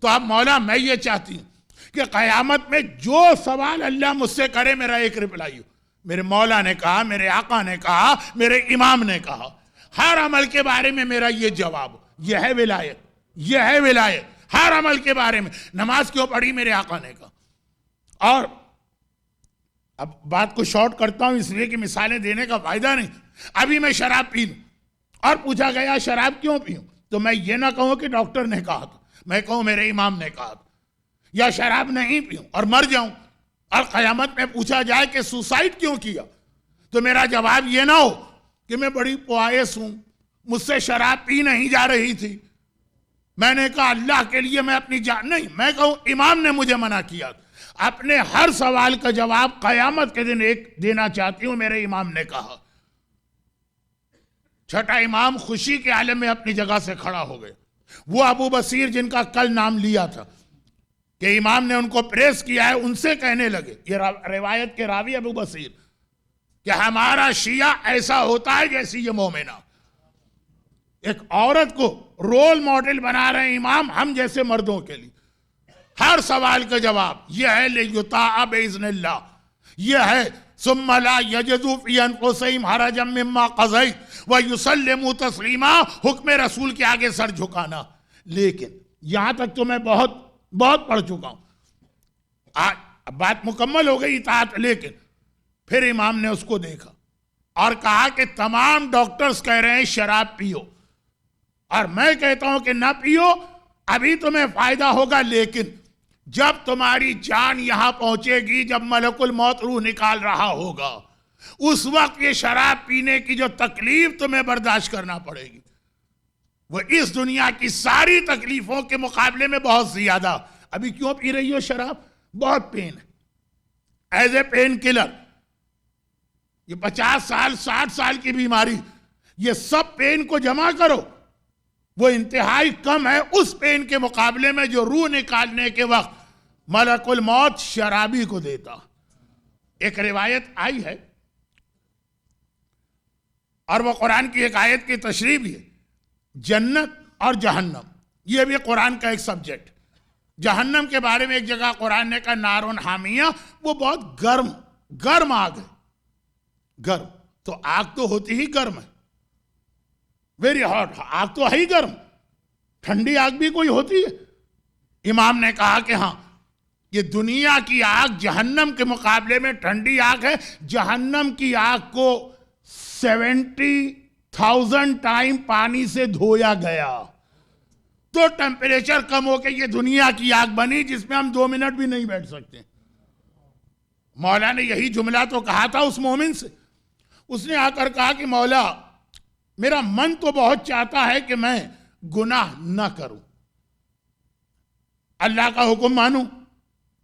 تو اب مولا میں یہ چاہتی ہوں کہ قیامت میں جو سوال اللہ مجھ سے کرے میرا ایک رپلائی ہو۔ میرے مولا نے کہا، میرے آقا نے کہا، میرے امام نے کہا، ہر عمل کے بارے میں میرا یہ جواب۔ یہ ہے ولایت، یہ ہے ولایت۔ ہر عمل کے بارے میں نماز کیوں پڑھی میرے آقا نے کہا۔ اور اب بات کو شارٹ کرتا ہوں اس لیے کہ مثالیں دینے کا فائدہ نہیں۔ ابھی میں شراب پی لوں اور پوچھا گیا شراب کیوں پیوں تو میں یہ نہ کہوں کہ ڈاکٹر نے کہا تھا، میں کہوں میرے امام نے کہا تھا۔ یا شراب نہیں پیوں اور مر جاؤں اور قیامت میں پوچھا جائے کہ سوسائڈ کیوں کیا تو میرا جواب یہ نہ ہو کہ میں بڑی پوائس ہوں، مجھ سے شراب پی نہیں جا رہی تھی، میں نے کہا اللہ کے لیے میں اپنی جان نہیں، میں کہوں امام نے مجھے منع کیا۔ اپنے ہر سوال کا جواب قیامت کے دن ایک دینا چاہتی ہوں، میرے امام نے کہا۔ چھٹا امام خوشی کے عالم میں اپنی جگہ سے کھڑا ہو گئے۔ وہ ابو بصیر جن کا کل نام لیا تھا کہ امام نے ان کو پریس کیا ہے، ان سے کہنے لگے، یہ روایت کے راوی ابو بصیر، کہ ہمارا شیعہ ایسا ہوتا ہے جیسی یہ مومنہ۔ ایک عورت کو رول ماڈل بنا رہے ہیں امام ہم جیسے مردوں کے لیے۔ ہر سوال کا جواب یہ ہے لِيُطَاعَ بِإِذْنِ اللَّهِ، یہ ہے ثُمَّ لَا يَجِدُوا فِي أَنفُسِهِمْ حَرَجًا مِّمَّا قَضَيْتَ وَيُسَلِّمُوا تَسْلِيمًا، حکم رسول کے آگے سر جھکانا۔ لیکن یہاں تک تو میں بہت پڑھ چکا ہوں، بات مکمل ہو گئی اطاعت۔ لیکن پھر امام نے اس کو دیکھا اور کہا کہ تمام ڈاکٹرز کہہ رہے ہیں شراب پیو اور میں کہتا ہوں کہ نہ پیو، ابھی تمہیں فائدہ ہوگا، لیکن جب تمہاری جان یہاں پہنچے گی، جب ملک الموت روح نکال رہا ہوگا، اس وقت یہ شراب پینے کی جو تکلیف تمہیں برداشت کرنا پڑے گی وہ اس دنیا کی ساری تکلیفوں کے مقابلے میں بہت زیادہ۔ ابھی کیوں پی رہی ہو شراب؟ بہت پین ہے، ایز اے پین کلر۔ یہ 50 سال 60 سال کی بیماری، یہ سب پین کو جمع کرو، وہ انتہائی کم ہے اس پین کے مقابلے میں جو روح نکالنے کے وقت ملک الموت شرابی کو دیتا۔ ایک روایت آئی ہے اور وہ قرآن کی ایک آیت کی تشریح بھی ہے، جنت اور جہنم، یہ بھی قرآن کا ایک سبجیکٹ۔ جہنم کے بارے میں ایک جگہ قرآن نے کہا نارون حامیہ، وہ بہت گرم آگ ہے۔ گرم تو آگ تو ہوتی ہی گرم ہے، ویری ہاٹ، آگ تو ہے ہی گرم، ٹھنڈی آگ بھی کوئی ہوتی ہے؟ امام نے کہا کہ ہاں، یہ دنیا کی آگ جہنم کے مقابلے میں ٹھنڈی آگ ہے۔ جہنم کی آگ کو 70,000 ٹائم پانی سے دھویا گیا تو ٹیمپریچر کم ہو کے یہ دنیا کی آگ بنی جس میں ہم 2 منٹ بھی نہیں بیٹھ سکتے۔ مولا نے یہی جملہ تو کہا تھا اس مومن سے. اس نے آ کر کہا کہ مولا میرا من تو بہت چاہتا ہے کہ میں گناہ نہ کروں, اللہ کا حکم مانوں,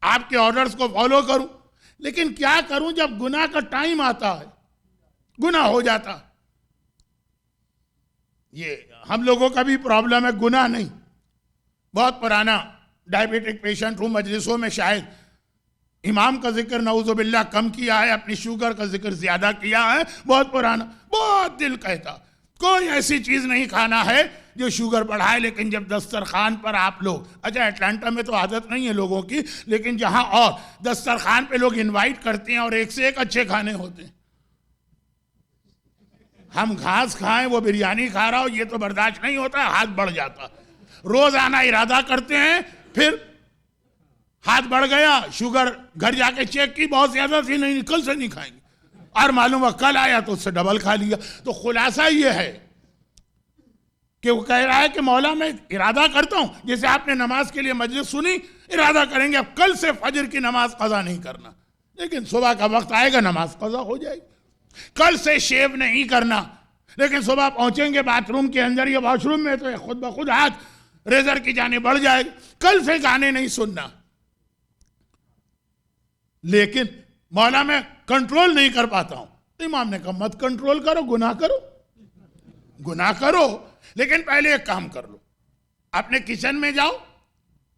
آپ کے آرڈرز کو فالو کروں, لیکن کیا کروں جب گناہ کا ٹائم آتا ہے, گناہ ہو جاتا. یہ ہم لوگوں کا بھی پرابلم ہے, گناہ نہیں. بہت پرانا ڈائبیٹک پیشنٹ ہوں, مجلسوں میں شاید امام کا ذکر نعوذ باللہ کم کیا ہے, اپنی شوگر کا ذکر زیادہ کیا ہے, بہت پرانا, بہت دل کہتا کوئی ایسی چیز نہیں کھانا ہے جو شوگر بڑھائے, لیکن جب دسترخوان پر آپ لوگ, اچھا اٹلانٹا میں تو عادت نہیں ہے لوگوں کی, لیکن جہاں اور دسترخوان پہ لوگ انوائٹ کرتے ہیں اور ایک سے ایک اچھے کھانے ہوتے ہیں, ہم گھاس کھائیں وہ بریانی کھا رہا ہو, یہ تو برداشت نہیں ہوتا, ہاتھ بڑھ جاتا. روز آنا ارادہ کرتے ہیں, پھر ہاتھ بڑھ گیا, شوگر گھر جا کے چیک کی بہت زیادہ تھی, نہیں کل سے نہیں کھائیں گے, اور معلوم ہوا کل آیا تو اس سے ڈبل کھا لیا. تو خلاصہ یہ ہے کہ وہ کہہ رہا ہے کہ مولا میں ارادہ کرتا ہوں, جیسے آپ نے نماز کے لیے مجلس سنی, ارادہ کریں گے اب کل سے فجر کی نماز قضا نہیں کرنا, لیکن صبح کا وقت آئے گا نماز قضا ہو جائے گی. کل سے شیو نہیں کرنا, لیکن صبح پہنچیں گے باتھ روم کے اندر یا واش روم میں تو خود بخود ہاتھ ریزر کی جانب بڑھ جائے گا. کل سے گانے نہیں سننا, لیکن مولا میں کنٹرول نہیں کر پاتا ہوں. امام نے کہا مت کنٹرول کرو, گناہ کرو, گناہ کرو, لیکن پہلے ایک کام کر لو, اپنے کچن میں جاؤ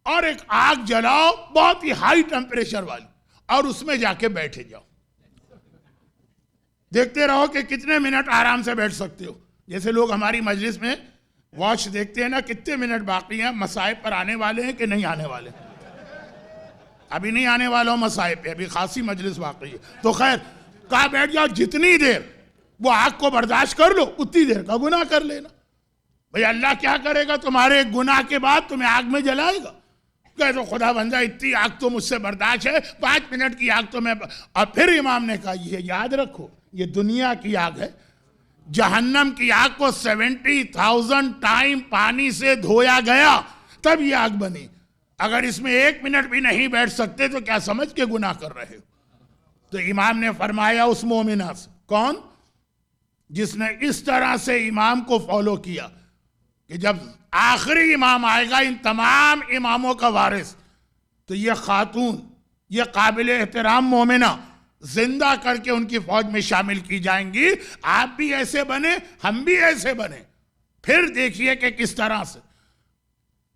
اور ایک آگ جلاؤ بہت ہی ہائی ٹیمپریچر والی, اور اس میں جا کے بیٹھے جاؤ, دیکھتے رہو کہ کتنے منٹ آرام سے بیٹھ سکتے ہو. جیسے لوگ ہماری مجلس میں واچ دیکھتے ہیں نا, کتنے منٹ باقی ہیں, مصائب پر آنے والے ہیں کہ نہیں آنے والے, ابھی نہیں آنے والا ہوں مصائب پہ, ابھی خاصی مجلس باقی ہے. تو خیر کہا بیٹھ جاؤ, جتنی دیر وہ آگ کو برداشت کر لو اتنی دیر کا گناہ کر لینا. بھئی اللہ کیا کرے گا, تمہارے گناہ کے بعد تمہیں آگ میں جلائے گا. کہے تو خدا بندہ اتنی آگ تو مجھ سے برداشت ہے, 5 منٹ کی آگ تو میں. اور پھر امام نے کہا یہ یاد رکھو, یہ دنیا کی آگ ہے, جہنم کی آگ کو 70,000 ٹائم پانی سے دھویا گیا تب یہ آگ بنی. اگر اس میں 1 منٹ بھی نہیں بیٹھ سکتے تو کیا سمجھ کے گناہ کر رہے ہو. تو امام نے فرمایا اس مومنہ سے, کون, جس نے اس طرح سے امام کو فالو کیا کہ جب آخری امام آئے گا ان تمام اماموں کا وارث, تو یہ خاتون, یہ قابل احترام مومنہ زندہ کر کے ان کی فوج میں شامل کی جائیں گی. آپ بھی ایسے بنے, ہم بھی ایسے بنے. پھر دیکھیے کہ کس طرح سے,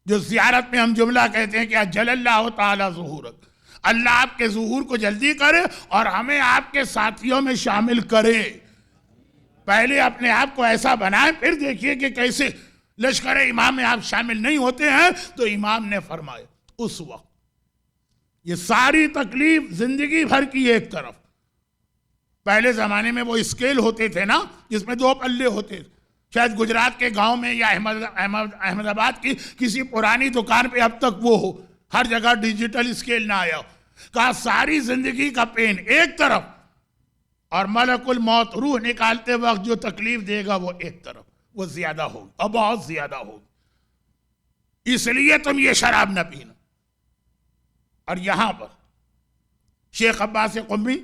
جو زیارت میں ہم جملہ کہتے ہیں کہ اجل اللہ تعالی ظہورک, اللہ آپ کے ظہور کو جلدی کرے اور ہمیں آپ کے ساتھیوں میں شامل کرے. پہلے اپنے آپ کو ایسا بنائیں, پھر دیکھیے کہ کیسے لشکر امام میں آپ شامل نہیں ہوتے ہیں. تو امام نے فرمایا اس وقت یہ ساری تکلیف زندگی بھر کی ایک طرف. پہلے زمانے میں وہ اسکیل ہوتے تھے نا, جس میں 2 پلے ہوتے تھے, شاید گجرات کے گاؤں میں یا احمد آباد کی کسی پرانی دکان پہ اب تک وہ ہو, ہر جگہ ڈیجیٹل اسکیل نہ آیا ہو. کہا ساری زندگی کا پین ایک طرف, اور ملک الموت روح نکالتے وقت جو تکلیف دے گا وہ ایک طرف, وہ زیادہ ہوگی اور بہت زیادہ ہوگی. اس لیے تم یہ شراب نہ پینا. اور یہاں پر شیخ عباس قمی,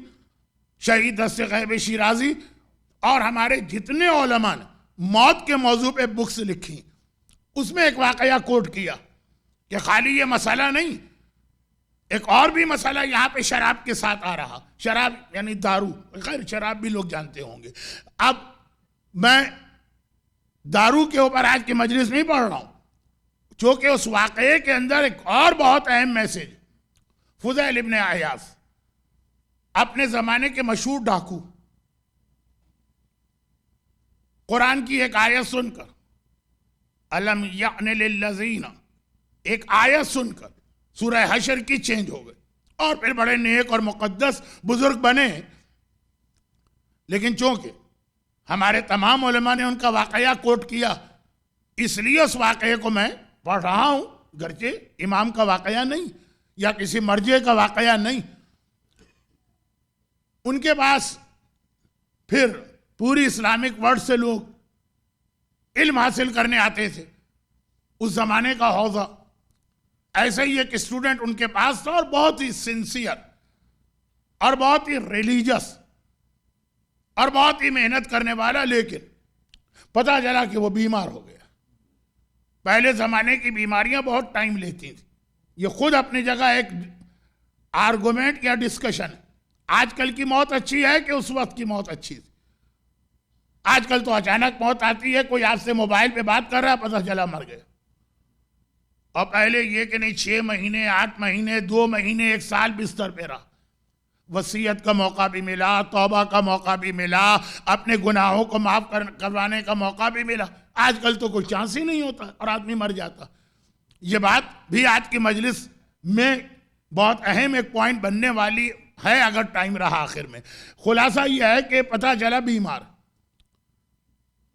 شہید دست غیب شیرازی اور ہمارے جتنے علماء نے موت کے موضوع پہ بکس لکھی, اس میں ایک واقعہ کوٹ کیا کہ خالی یہ مسئلہ نہیں, ایک اور بھی مسئلہ یہاں پہ شراب کے ساتھ آ رہا. شراب یعنی دارو, خیر شراب بھی لوگ جانتے ہوں گے. اب میں دارو کے اوپر آج کی مجلس نہیں پڑھ رہا ہوں, چونکہ اس واقعے کے اندر ایک اور بہت اہم میسج. فضیل ابن عیاض اپنے زمانے کے مشہور ڈاکو, قرآن کی ایک آیت سن کر, الم یعن للذین, ایک آیت سن کر سورہ حشر کی چینج ہو گئے, اور پھر بڑے نیک اور مقدس بزرگ بنے. لیکن چونکہ ہمارے تمام علماء نے ان کا واقعہ کوٹ کیا, اس لیے اس واقعے کو میں پڑھ رہا ہوں, گرچہ امام کا واقعہ نہیں یا کسی مرجع کا واقعہ نہیں. ان کے پاس پھر پوری اسلامک ورلڈ سے لوگ علم حاصل کرنے آتے تھے. اس زمانے کا حوضہ ایسا ہی ایک اسٹوڈنٹ ان کے پاس تھا, اور بہت ہی سنسیئر, اور بہت ہی ریلیجس اور بہت ہی محنت کرنے والا، لیکن پتہ چلا کہ وہ بیمار ہو گیا۔ پہلے زمانے کی بیماریاں بہت ٹائم لیتی تھیں، یہ خود اپنی جگہ ایک آرگومنٹ یا ڈسکشن ہے۔ آج کل کی موت اچھی ہے کہ اس وقت کی موت اچھی تھی؟ آج کل تو اچانک موت آتی ہے، کوئی آپ سے موبائل پہ بات کر رہا ہے، پتہ چلا مر گیا۔ اور پہلے یہ کہ نہیں 6 مہینے 8 مہینے 2 مہینے 1 سال بستر پہ رہا، وصیت کا موقع بھی ملا، توبہ کا موقع بھی ملا، اپنے گناہوں کو معاف کروانے کا موقع بھی ملا۔ آج کل تو کوئی چانس ہی نہیں ہوتا اور آدمی مر جاتا۔ یہ بات بھی آج کی مجلس میں بہت اہم ایک پوائنٹ بننے والی ہے اگر ٹائم رہا۔ آخر میں خلاصہ یہ ہے کہ پتہ چلا بیمار،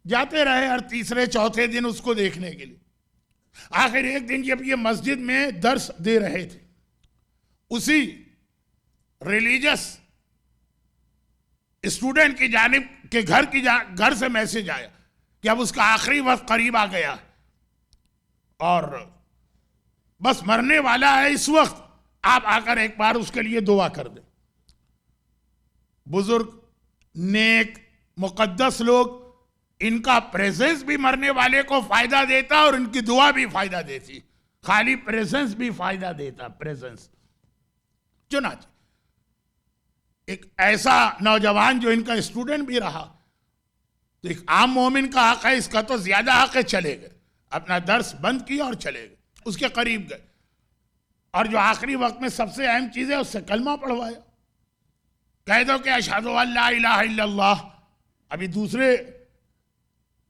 جاتے رہے ہر تیسرے چوتھے دن اس کو دیکھنے کے لیے۔ آخر ایک دن جب یہ مسجد میں درس دے رہے تھے، اسی ریلیجس اسٹوڈنٹ کی جانب کے گھر سے میسج آیا کہ اب اس کا آخری وقت قریب آ گیا اور بس مرنے والا ہے اس وقت، آپ آ کر ایک بار اس کے لیے دعا کر دیں۔ بزرگ، نیک، مقدس لوگ، ان کا پریزنس بھی مرنے والے کو فائدہ دیتا اور ان کی دعا بھی فائدہ دیتی، خالی پریزنس بھی فائدہ دیتا، پریزنس۔ چنانچہ ایک ایسا نوجوان جو ان کا اسٹوڈنٹ بھی رہا، تو ایک عام مومن کا حق ہے، اس کا تو زیادہ حق ہے، چلے گئے، اپنا درس بند کیا اور چلے گئے، اس کے قریب گئے، اور جو آخری وقت میں سب سے اہم چیز ہے اس سے کلمہ پڑھوایا۔ کہہ دو کہ اشہد ان لا الہ الا اللہ۔ ابھی دوسرے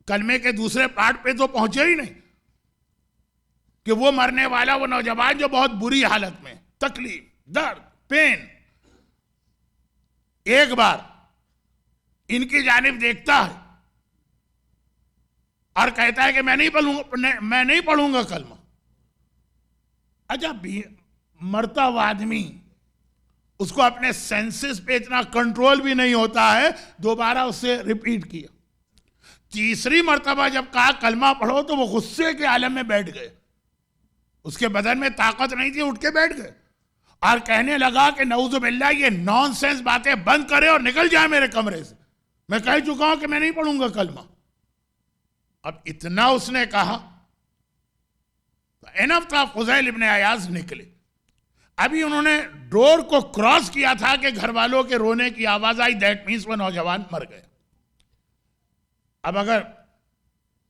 کلمے کے دوسرے پارٹ پہ تو پہنچے ہی نہیں کہ وہ مرنے والا وہ نوجوان جو بہت بری حالت میں، تکلیف، درد، پین، ایک بار ان کی جانب دیکھتا ہے اور کہتا ہے کہ میں نہیں پڑھوں گا کلمہ۔ اچھا، مرتا ہوا آدمی، اس کو اپنے سینسز پہ اتنا کنٹرول بھی نہیں ہوتا ہے، دوبارہ اسے ریپیٹ کیا۔ تیسری مرتبہ جب کہا کلمہ پڑھو تو وہ غصے کے عالم میں بیٹھ گئے، اس کے بدن میں طاقت نہیں تھی، اٹھ کے بیٹھ گئے اور کہنے لگا کہ نعوذ باللہ یہ نان سینس باتیں بند کرے اور نکل جائے میرے کمرے سے، میں کہہ چکا ہوں کہ میں نہیں پڑھوں گا کلمہ۔ اب اتنا اس نے کہا، انف تھا، فضیل ابن عیاض نکلے۔ ابھی انہوں نے ڈور کو کراس کیا تھا کہ گھر والوں کے رونے کی آواز آئی، دیٹ مینس وہ نوجوان مر گیا۔ اب اگر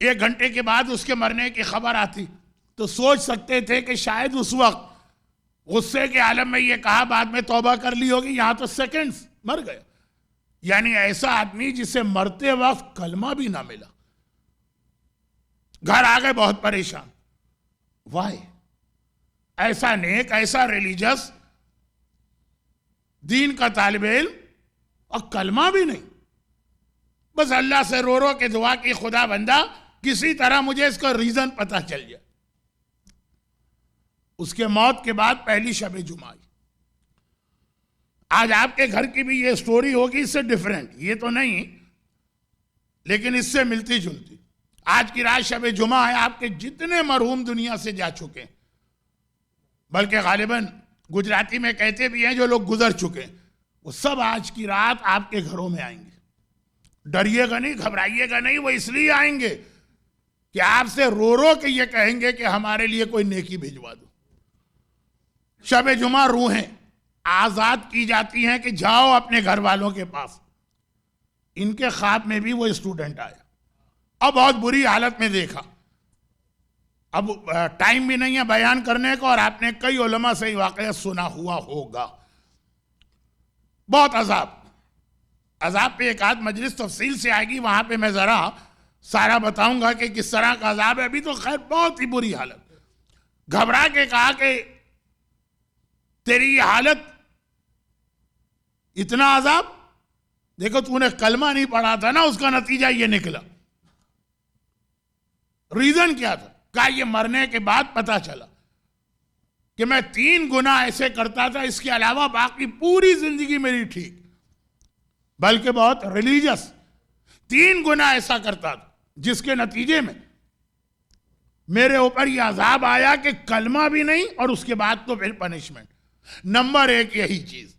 1 گھنٹے کے بعد اس کے مرنے کی خبر آتی تو سوچ سکتے تھے کہ شاید اس وقت غصے کے عالم میں یہ کہا، بعد میں توبہ کر لی ہوگی، یہاں تو سیکنڈز مر گیا۔ یعنی ایسا آدمی جسے مرتے وقت کلمہ بھی نہ ملا، گھر آگئے بہت پریشان، وائی؟ ایسا نیک، ایسا ریلیجس، دین کا طالب علم، اور کلمہ بھی نہیں، بس اللہ سے رو رو کے دعا کی، خدا بندہ کسی طرح مجھے اس کا ریزن پتہ چل جائے۔ اس کے موت کے بعد پہلی شب جمعہ آئی۔ آج آپ کے گھر کی بھی یہ سٹوری ہوگی، اس سے ڈیفرنٹ، یہ تو نہیں لیکن اس سے ملتی جلتی۔ آج کی رات شب جمعہ ہے، آپ کے جتنے مرحوم دنیا سے جا چکے ہیں، بلکہ غالباً گجراتی میں کہتے بھی ہیں جو لوگ گزر چکے ہیں، وہ سب آج کی رات آپ کے گھروں میں آئیں گے۔ ڈریے گا نہیں، گھبرائیے گا نہیں، وہ اس لیے آئیں گے کہ آپ سے رو رو کے یہ کہیں گے کہ ہمارے لیے کوئی نیکی بھیجوا دو۔ شب جمعہ روحیں آزاد کی جاتی ہیں کہ جاؤ اپنے گھر والوں کے پاس۔ ان کے خواب میں بھی وہ اسٹوڈنٹ آیا اور بہت بری حالت میں دیکھا۔ اب ٹائم بھی نہیں ہے بیان کرنے کو، اور آپ نے کئی علماء سے یہ واقعہ سنا ہوا ہوگا۔ بہت عذاب پہ ایک آدھ مجلس تفصیل سے آئے گی، وہاں پہ میں ذرا سارا بتاؤں گا کہ کس طرح کا عذاب ہے۔ ابھی تو خیر بہت ہی بری حالت۔ گھبرا کے کہا کہ تیری یہ حالت، اتنا عذاب، دیکھو تو نے کلمہ نہیں پڑھا تھا نا، اس کا نتیجہ یہ نکلا۔ ریزن کیا تھا؟ کہا یہ مرنے کے بعد پتا چلا کہ میں 3 گناہ ایسے کرتا تھا، اس کے علاوہ باقی پوری زندگی میری ٹھیک، بلکہ بہت ریلیجس، 3 گناہ ایسا کرتا تھا جس کے نتیجے میں میرے اوپر یہ عذاب آیا کہ کلمہ بھی نہیں، اور اس کے بعد تو پھر پنشمنٹ۔ نمبر 1 یہی چیز،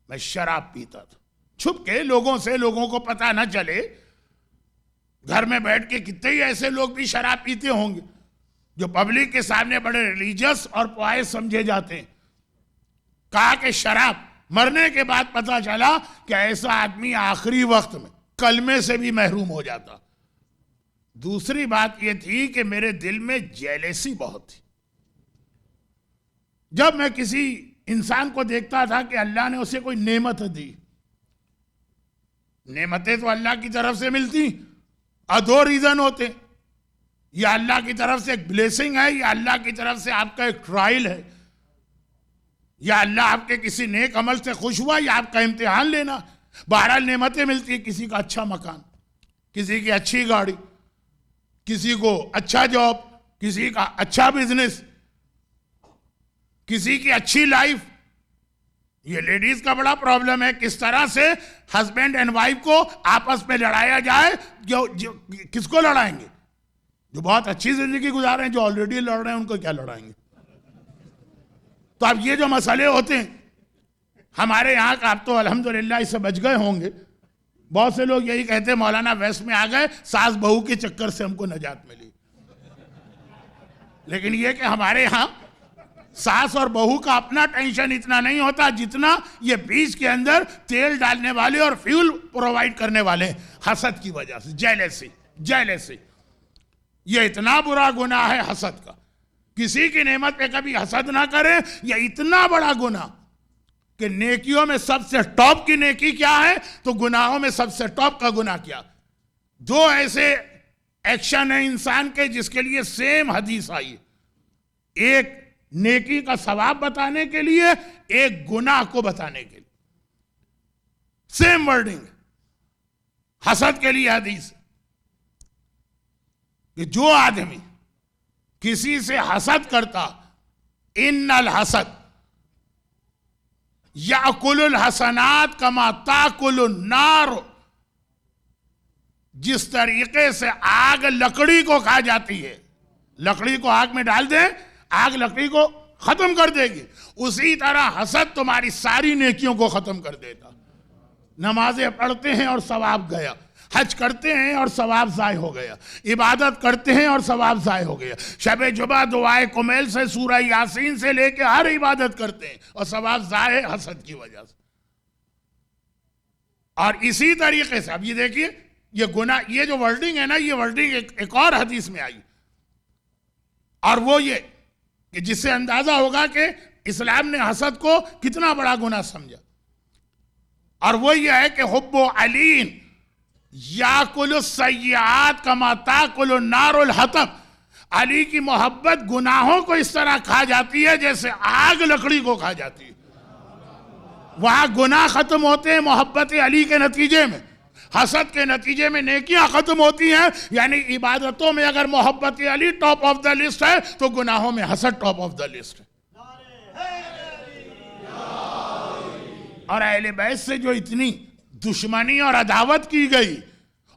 میں شراب پیتا تھا چھپ کے، لوگوں سے، لوگوں کو پتہ نہ چلے. گھر میں بیٹھ کے کتنے ہی ایسے لوگ بھی شراب پیتے ہوں گے جو پبلک کے سامنے بڑے ریلیجس اور پوائز سمجھے جاتے ہیں. کہا کہ شراب، مرنے کے بعد پتہ چلا کہ ایسا آدمی آخری وقت میں کلمے سے بھی محروم ہو جاتا. دوسری بات یہ تھی کہ میرے دل میں جیلیسی بہت تھی. جب میں کسی انسان کو دیکھتا تھا کہ اللہ نے اسے کوئی نعمت دی، نعمتیں تو اللہ کی طرف سے ملتی اور دو ریزن ہوتے، یا اللہ کی طرف سے ایک بلیسنگ ہے، یا اللہ کی طرف سے آپ کا ایک ٹرائل ہے، یا اللہ آپ کے کسی نیک عمل سے خوش ہوا، یا آپ کا امتحان لینا. بہرحال نعمتیں ملتی ہیں، کسی کا اچھا مکان، کسی کی اچھی گاڑی، کسی کو اچھا جاب، کسی کا اچھا بزنس، کسی کی اچھی لائف. یہ لیڈیز کا بڑا پرابلم ہے، کس طرح سے ہسبینڈ اینڈ وائف کو آپس میں لڑایا جائے. کس کو لڑائیں گے؟ جو بہت اچھی زندگی گزار رہے ہیں، جو آلریڈی لڑ رہے ہیں ان کو کیا لڑائیں گے؟ تو اب یہ جو مسئلے ہوتے ہیں ہمارے یہاں کا، اب تو الحمدللہ اس سے بچ گئے ہوں گے. بہت سے لوگ یہی کہتے ہیں مولانا ویسٹ میں آ گئے، ساس بہو کے چکر سے ہم کو نجات ملی. لیکن یہ کہ ہمارے یہاں ساس اور بہو کا اپنا ٹینشن اتنا نہیں ہوتا جتنا یہ بیچ کے اندر تیل ڈالنے والے اور فیول پرووائڈ کرنے والے حسد کی وجہ سے. جیلیسی یہ اتنا برا گناہ ہے حسد کا. کسی کی نعمت پہ کبھی حسد نہ کریں. یہ اتنا بڑا گناہ کہ نیکیوں میں سب سے ٹاپ کی نیکی کیا ہے تو گناہوں میں سب سے ٹاپ کا گناہ کیا. دو ایسے ایکشن ہیں انسان کے جس کے لیے سیم حدیث آئی، ایک نیکی کا ثواب بتانے کے لیے، ایک گناہ کو بتانے کے لیے. Same wording. حسد کے لیے حدیث کہ جو آدمی کسی سے حسد کرتا، ان الحسد یأکل الحسنات کما تاکل النار، جس طریقے سے آگ لکڑی کو کھا جاتی ہے، لکڑی کو آگ میں ڈال دیں، آگ لکڑی کو ختم کر دے گی، اسی طرح حسد تمہاری ساری نیکیوں کو ختم کر دیتا. نمازیں پڑھتے ہیں اور ثواب گیا، حج کرتے ہیں اور ثواب ضائع ہو گیا، عبادت کرتے ہیں اور ثواب ضائع ہو گیا، شب جمعہ دعائے کمیل سے سورہ یاسین سے لے کے ہر عبادت کرتے ہیں اور ثواب ضائع حسد کی وجہ سے. اور اسی طریقے سے اب یہ دیکھیے، یہ گناہ، یہ جو ورڈنگ ہے نا، یہ ورڈنگ ایک اور حدیث میں آئی، اور وہ یہ کہ جس سے اندازہ ہوگا کہ اسلام نے حسد کو کتنا بڑا گناہ سمجھا. اور وہ یہ ہے کہ حب علی یاکل السیئات کما تاکل النار الحطب، علی کی محبت گناہوں کو اس طرح کھا جاتی ہے جیسے آگ لکڑی کو کھا جاتی ہے. وہاں گناہ ختم ہوتے ہیں محبت علی کے نتیجے میں، حسد کے نتیجے میں نیکیاں ختم ہوتی ہیں. یعنی عبادتوں میں اگر محبت علی ٹاپ آف دا لسٹ ہے تو گناہوں میں حسد ٹاپ آف دا لسٹ ہے. اور اہل بیت سے جو اتنی دشمنی اور عداوت کی گئی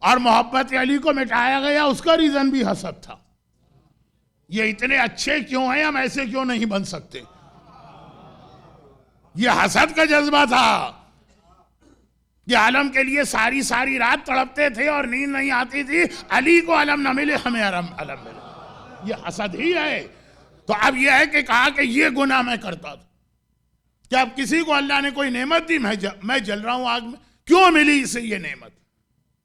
اور محبت علی کو مٹایا گیا، اس کا ریزن بھی حسد تھا. یہ اتنے اچھے کیوں ہیں، ہم ایسے کیوں نہیں بن سکتے؟ یہ حسد کا جذبہ تھا. یہ عالم کے لیے ساری رات تڑپتے تھے اور نیند نہیں آتی تھی، علی کو علم نہ ملے ہمیں علم ملے. یہ حسد ہی ہے. تو اب یہ ہے کہ کہا کہ یہ گناہ میں کرتا تھا کہ اب کسی کو اللہ نے کوئی نعمت دی، میں جل رہا ہوں آگ میں، کیوں ملی اسے یہ نعمت؟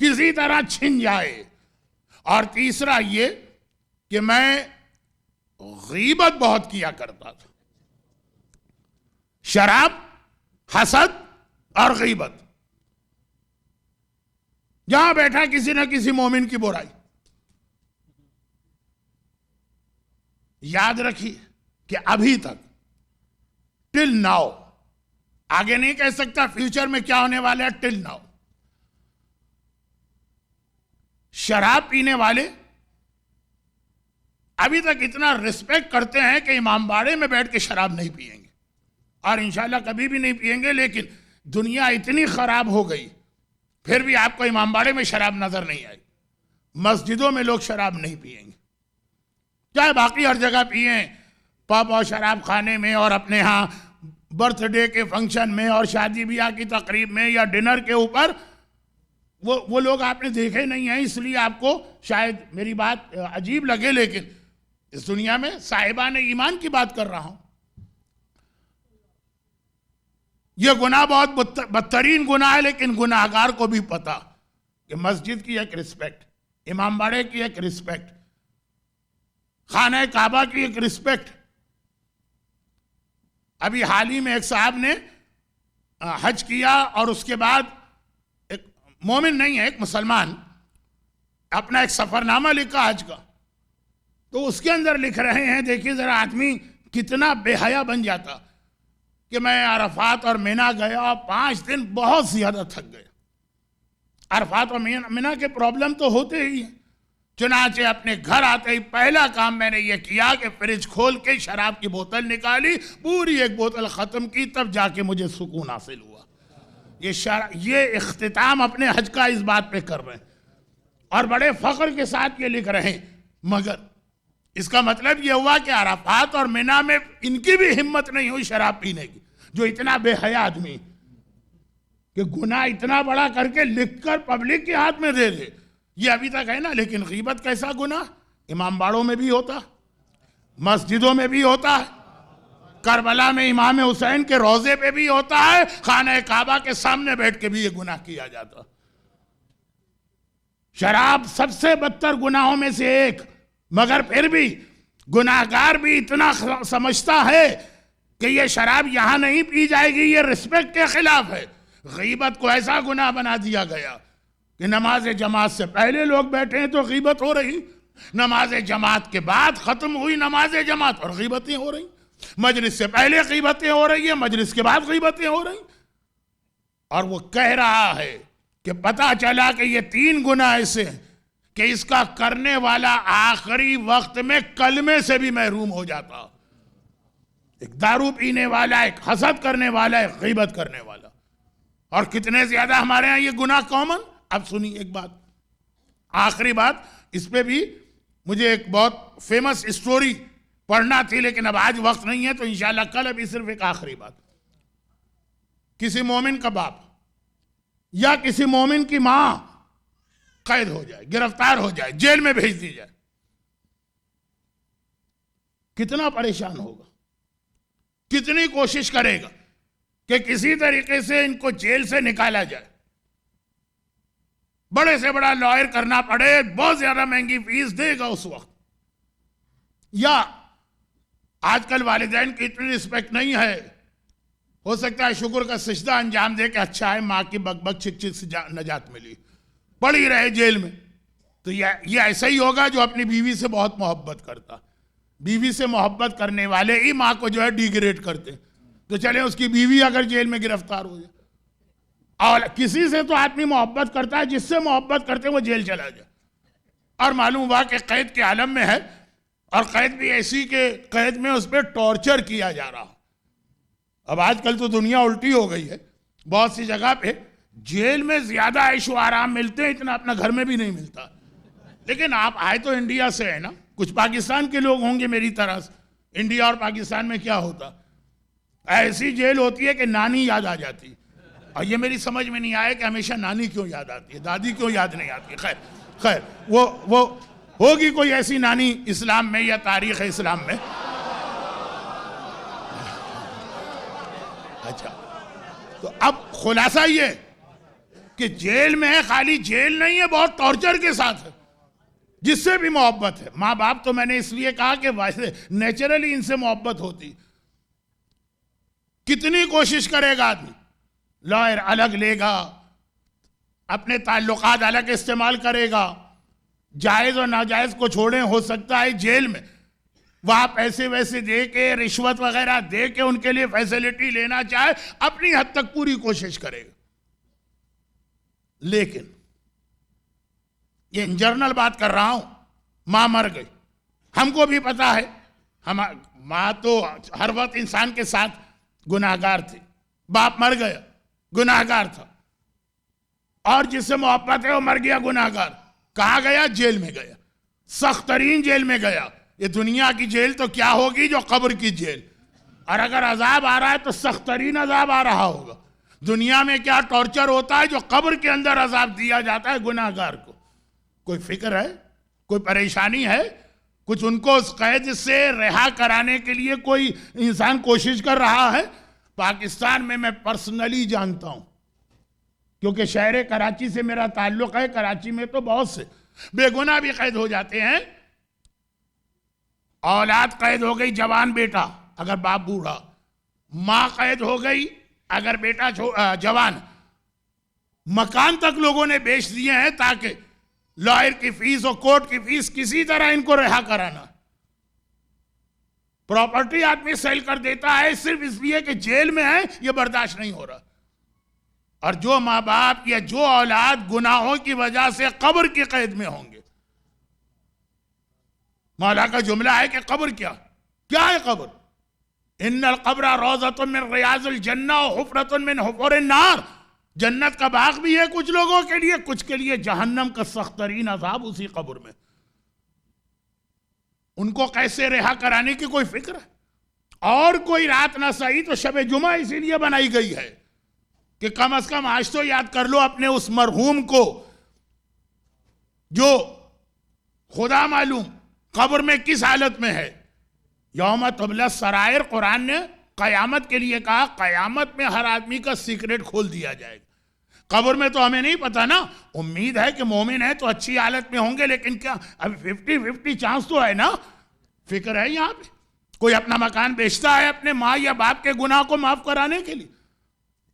کسی طرح چھن جائے. اور تیسرا یہ کہ میں غیبت بہت کیا کرتا تھا. شراب، حسد اور غیبت. جہاں بیٹھا کسی نہ کسی مومن کی برائی. یاد رکھیے کہ ابھی تک ٹل ناؤ، آگے نہیں کہہ سکتا فیوچر میں کیا ہونے والا ہے، ٹل ناؤ شراب پینے والے ابھی تک اتنا رسپیکٹ کرتے ہیں کہ امام باڑے میں بیٹھ کے شراب نہیں پئیں گے، اور انشاءاللہ کبھی بھی نہیں پئیں گے. لیکن دنیا اتنی خراب ہو گئی پھر بھی آپ کو امام باڑے میں شراب نظر نہیں آئی. مسجدوں میں لوگ شراب نہیں پئیں گے، چاہے باقی ہر جگہ پئیں، پب اور شراب خانے میں اور اپنے ہاں برتھ ڈے کے فنکشن میں اور شادی بیاہ کی تقریب میں یا ڈنر کے اوپر وہ لوگ آپ نے دیکھے نہیں ہیں، اس لیے آپ کو شاید میری بات عجیب لگے، لیکن اس دنیا میں صاحبان ایمان کی بات کر رہا ہوں۔ یہ گناہ بہت بدترین گناہ ہے، لیکن گناہگار کو بھی پتا کہ مسجد کی ایک رسپیکٹ، امام باڑے کی ایک رسپیکٹ، خانہ کعبہ کی ایک رسپیکٹ۔ ابھی حال ہی میں ایک صاحب نے حج کیا اور اس کے بعد ایک مومن نہیں ہے، ایک مسلمان، اپنا ایک سفر نامہ لکھا حج کا، تو اس کے اندر لکھ رہے ہیں، دیکھیے ذرا آدمی کتنا بے حیا بن جاتا، کہ میں عرفات اور مینا گیا 5 دن بہت زیادہ تھک گیا۔ عرفات اور مینا کے پرابلم تو ہوتے ہی ہیں، چنانچہ اپنے گھر آتے ہی پہلا کام میں نے یہ کیا کہ فریج کھول کے شراب کی بوتل نکالی، پوری ایک بوتل ختم کی، تب جا کے مجھے سکون حاصل ہوا۔ یہ اختتام اپنے حج کا اس بات پہ کر رہے ہیں اور بڑے فخر کے ساتھ یہ لکھ رہے ہیں، مگر اس کا مطلب یہ ہوا کہ عرفات اور مینا میں ان کی بھی ہمت نہیں ہوئی شراب پینے کی، جو اتنا بے حیا آدمی کہ گناہ اتنا بڑا کر کے لکھ کر پبلک کے ہاتھ میں دے دے، یہ ابھی تک ہے نا۔ لیکن غیبت کیسا گناہ، امام باڑوں میں بھی ہوتا، مسجدوں میں بھی ہوتا ہے، کربلا میں امام حسین کے روضے پہ بھی ہوتا ہے، خانہ کعبہ کے سامنے بیٹھ کے بھی یہ گناہ کیا جاتا۔ شراب سب سے بدتر گناہوں میں سے ایک، مگر پھر بھی گناہگار بھی اتنا سمجھتا ہے کہ یہ شراب یہاں نہیں پی جائے گی، یہ رسپیکٹ کے خلاف ہے۔ غیبت کو ایسا گناہ بنا دیا گیا کہ نماز جماعت سے پہلے لوگ بیٹھے ہیں تو غیبت ہو رہی، نماز جماعت کے بعد ختم ہوئی نماز جماعت اور غیبتیں ہو رہی، مجلس سے پہلے غیبتیں ہو رہی ہیں، مجلس کے بعد غیبتیں ہو رہی، اور وہ کہہ رہا ہے کہ پتہ چلا کہ یہ 3 گناہ ایسے ہیں کہ اس کا کرنے والا آخری وقت میں کلمے سے بھی محروم ہو جاتا۔ ایک دارو پینے والا، ایک حسد کرنے والا، ایک غیبت کرنے والا، اور کتنے زیادہ ہمارے ہاں یہ گناہ کامن۔ اب سنی ایک بات، آخری بات، اس پہ بھی مجھے ایک بہت فیمس اسٹوری پڑھنا تھی، لیکن اب آج وقت نہیں ہے تو انشاءاللہ کل، ابھی صرف ایک آخری بات۔ کسی مومن کا باپ یا کسی مومن کی ماں قید ہو جائے، گرفتار ہو جائے، جیل میں بھیج دی جائے، کتنا پریشان ہوگا، کتنی کوشش کرے گا کہ کسی طریقے سے ان کو جیل سے نکالا جائے، بڑے سے بڑا لائر کرنا پڑے، بہت زیادہ مہنگی فیس دے گا اس وقت۔ یا آج کل والدین کی اتنی رسپیکٹ نہیں ہے، ہو سکتا ہے شکر کا سجدہ انجام دے کہ اچھا ہے ماں کی بک بک چک چک سے نجات ملی، پڑی رہے جیل میں۔ تو یہ ایسا ہی ہوگا جو اپنی بیوی سے بہت محبت کرتا، بیوی سے محبت کرنے والے ہی ماں کو جو ہے ڈیگریڈ کرتے، تو چلے اس کی بیوی اگر جیل میں گرفتار ہو جائے، اور کسی سے تو آدمی محبت کرتا ہے، جس سے محبت کرتے وہ جیل چلا جائے، اور معلوم ہوا کہ قید کے عالم میں ہے، اور قید بھی ایسی کہ قید میں اس پہ ٹارچر کیا جا رہا۔ اب آج کل تو دنیا الٹی ہو گئی ہے، بہت سی جگہ پہ جیل میں زیادہ عیش و آرام ملتے ہیں، اتنا اپنا گھر میں بھی نہیں ملتا۔ لیکن آپ آئے تو انڈیا سے ہے نا، کچھ پاکستان کے لوگ ہوں گے میری طرح سے۔ انڈیا اور پاکستان میں کیا ہوتا، ایسی جیل ہوتی ہے کہ نانی یاد آ جاتی، اور یہ میری سمجھ میں نہیں آیا کہ ہمیشہ نانی کیوں یاد آتی ہے، دادی کیوں یاد نہیں آتی۔ خیر وہ ہوگی کوئی ایسی نانی اسلام میں یا تاریخ اسلام میں۔ اچھا، تو اب خلاصہ یہ کہ جیل میں ہے، خالی جیل نہیں ہے، بہت ٹارچر کے ساتھ ہے، جس سے بھی محبت ہے۔ ماں باپ تو میں نے اس لیے کہا کہ ویسے نیچرلی ان سے محبت ہوتی، کتنی کوشش کرے گا آدمی، لائر الگ لے گا، اپنے تعلقات الگ استعمال کرے گا، جائز اور ناجائز کو چھوڑیں، ہو سکتا ہے جیل میں وہاں پیسے ویسے دے کے، رشوت وغیرہ دے کے ان کے لیے فیسلٹی لینا چاہے، اپنی حد تک پوری کوشش کرے گا۔ لیکن یہ جرنل بات کر رہا ہوں، ماں مر گئی، ہم کو بھی پتا ہے، ماں تو ہر وقت انسان کے ساتھ گناہگار تھی، باپ مر گیا گناہگار تھا، اور جس سے محبت ہے وہ مر گیا گناہگار، کہاں گیا؟ جیل میں گیا، سخت ترین جیل میں گیا۔ یہ دنیا کی جیل تو کیا ہوگی جو قبر کی جیل، اور اگر عذاب آ رہا ہے تو سخت ترین عذاب آ رہا ہوگا. دنیا میں کیا ٹارچر ہوتا ہے جو قبر کے اندر عذاب دیا جاتا ہے گناہگار کو. کوئی فکر ہے؟ کوئی پریشانی ہے؟ کچھ ان کو اس قید سے رہا کرانے کے لیے کوئی انسان کوشش کر رہا ہے؟ پاکستان میں پرسنلی جانتا ہوں کیونکہ شہر کراچی سے میرا تعلق ہے. کراچی میں تو بہت سے بے گناہ بھی قید ہو جاتے ہیں. اولاد قید ہو گئی، جوان بیٹا اگر باپ بوڑھا، ماں قید ہو گئی اگر بیٹا جوان. مکان تک لوگوں نے بیچ دیے ہیں تاکہ لائر کی فیس اور کورٹ کی فیس کسی طرح ان کو رہا کرانا. پراپرٹی آدمی سیل کر دیتا ہے صرف اس لیے کہ جیل میں ہے، یہ برداشت نہیں ہو رہا. اور جو ماں باپ یا جو اولاد گناہوں کی وجہ سے قبر کی قید میں ہوں گے. مولا کا جملہ ہے کہ قبر کیا ہے قبر؟ ان القبر روضۃ من ریاض الجنہ وحفرۃ من حفر النار. جنت کا باغ بھی ہے کچھ لوگوں کے لیے، کچھ کے لیے جہنم کا سخت ترین عذاب اسی قبر میں. ان کو کیسے رہا کرانے کی کوئی فکر ہے؟ اور کوئی رات نہ سہی تو شب جمعہ اسی لیے بنائی گئی ہے کہ کم از کم آج تو یاد کر لو اپنے اس مرحوم کو جو خدا معلوم قبر میں کس حالت میں ہے. یوم تبلی السرائر قرآن نے قیامت کے لیے کہا، قیامت میں ہر آدمی کا سیکرٹ کھول دیا جائے گا. قبر میں تو ہمیں نہیں پتا نا. امید ہے کہ مومن ہے تو اچھی حالت میں ہوں گے، لیکن کیا ابھی 50-50 چانس تو ہے نا. فکر ہے یہاں پہ کوئی اپنا مکان بیچتا ہے اپنے ماں یا باپ کے گناہ کو معاف کرانے کے لیے.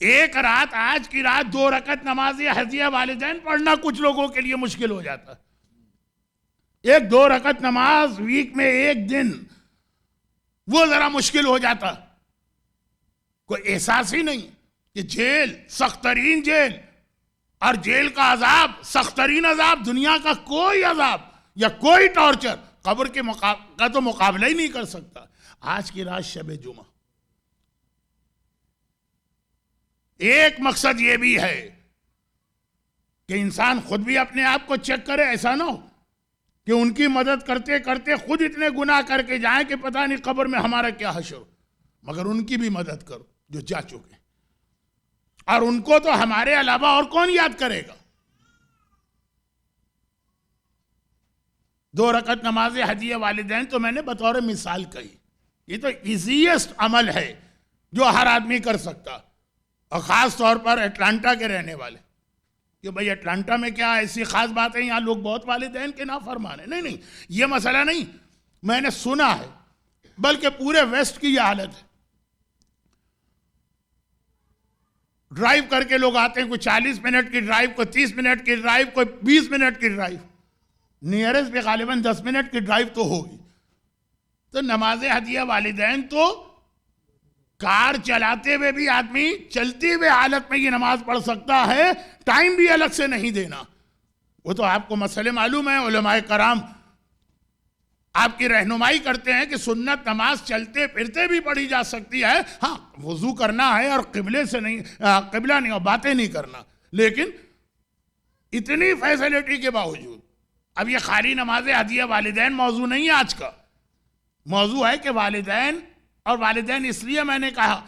ایک رات، آج کی رات 2 رکعت نماز ہدیہ والدین پڑھنا کچھ لوگوں کے لیے مشکل ہو جاتا ہے. 1-2 رکعت نماز ویک میں ایک دن، وہ ذرا مشکل ہو جاتا. کوئی احساس ہی نہیں کہ جیل، سخت ترین جیل، اور جیل کا عذاب سخت ترین عذاب. دنیا کا کوئی عذاب یا کوئی ٹارچر قبر کے کا تو مقابلہ ہی نہیں کر سکتا. آج کی رات شب جمعہ، ایک مقصد یہ بھی ہے کہ انسان خود بھی اپنے آپ کو چیک کرے. ایسا نہ ہو کہ ان کی مدد کرتے کرتے خود اتنے گناہ کر کے جائیں کہ پتہ نہیں قبر میں ہمارا کیا حشر ہو. مگر ان کی بھی مدد کرو جو جا چکے، اور ان کو تو ہمارے علاوہ اور کون یاد کرے گا. 2 رکعت نماز ہدیہ والدین تو میں نے بطور مثال کہی. یہ تو ایزیسٹ عمل ہے جو ہر آدمی کر سکتا، اور خاص طور پر اٹلانٹا کے رہنے والے. کہ بھئی اٹلانٹا میں کیا ایسی خاص بات ہے، یہاں لوگ بہت والدین کے نافرمان ہیں. نہیں، یہ مسئلہ نہیں، میں نے سنا ہے، بلکہ پورے ویسٹ کی یہ حالت ہے. ڈرائیو کر کے لوگ آتے ہیں، کوئی 40 منٹ کی ڈرائیو، کوئی 30 منٹ کی ڈرائیو، کوئی 20 منٹ کی ڈرائیو. نیئرسٹ پہ غالباً 10 منٹ کی ڈرائیو تو ہوگی. تو نماز ہدیہ والدین تو کار چلاتے ہوئے بھی آدمی چلتی ہوئے حالت میں یہ نماز پڑھ سکتا ہے، ٹائم بھی الگ سے نہیں دینا. وہ تو آپ کو مسئلے معلوم ہے، علماء کرام آپ کی رہنمائی کرتے ہیں کہ سنت نماز چلتے پھرتے بھی پڑھی جا سکتی ہے. ہاں، وضو کرنا ہے اور قبلے سے نہیں، قبلہ نہیں، اور باتیں نہیں کرنا. لیکن اتنی فیسلٹی کے باوجود اب یہ خالی نماز ہدیہ والدین موضوع نہیں ہے. آج کا موضوع ہے کہ والدین، اور والدین اس لیے میں نے کہا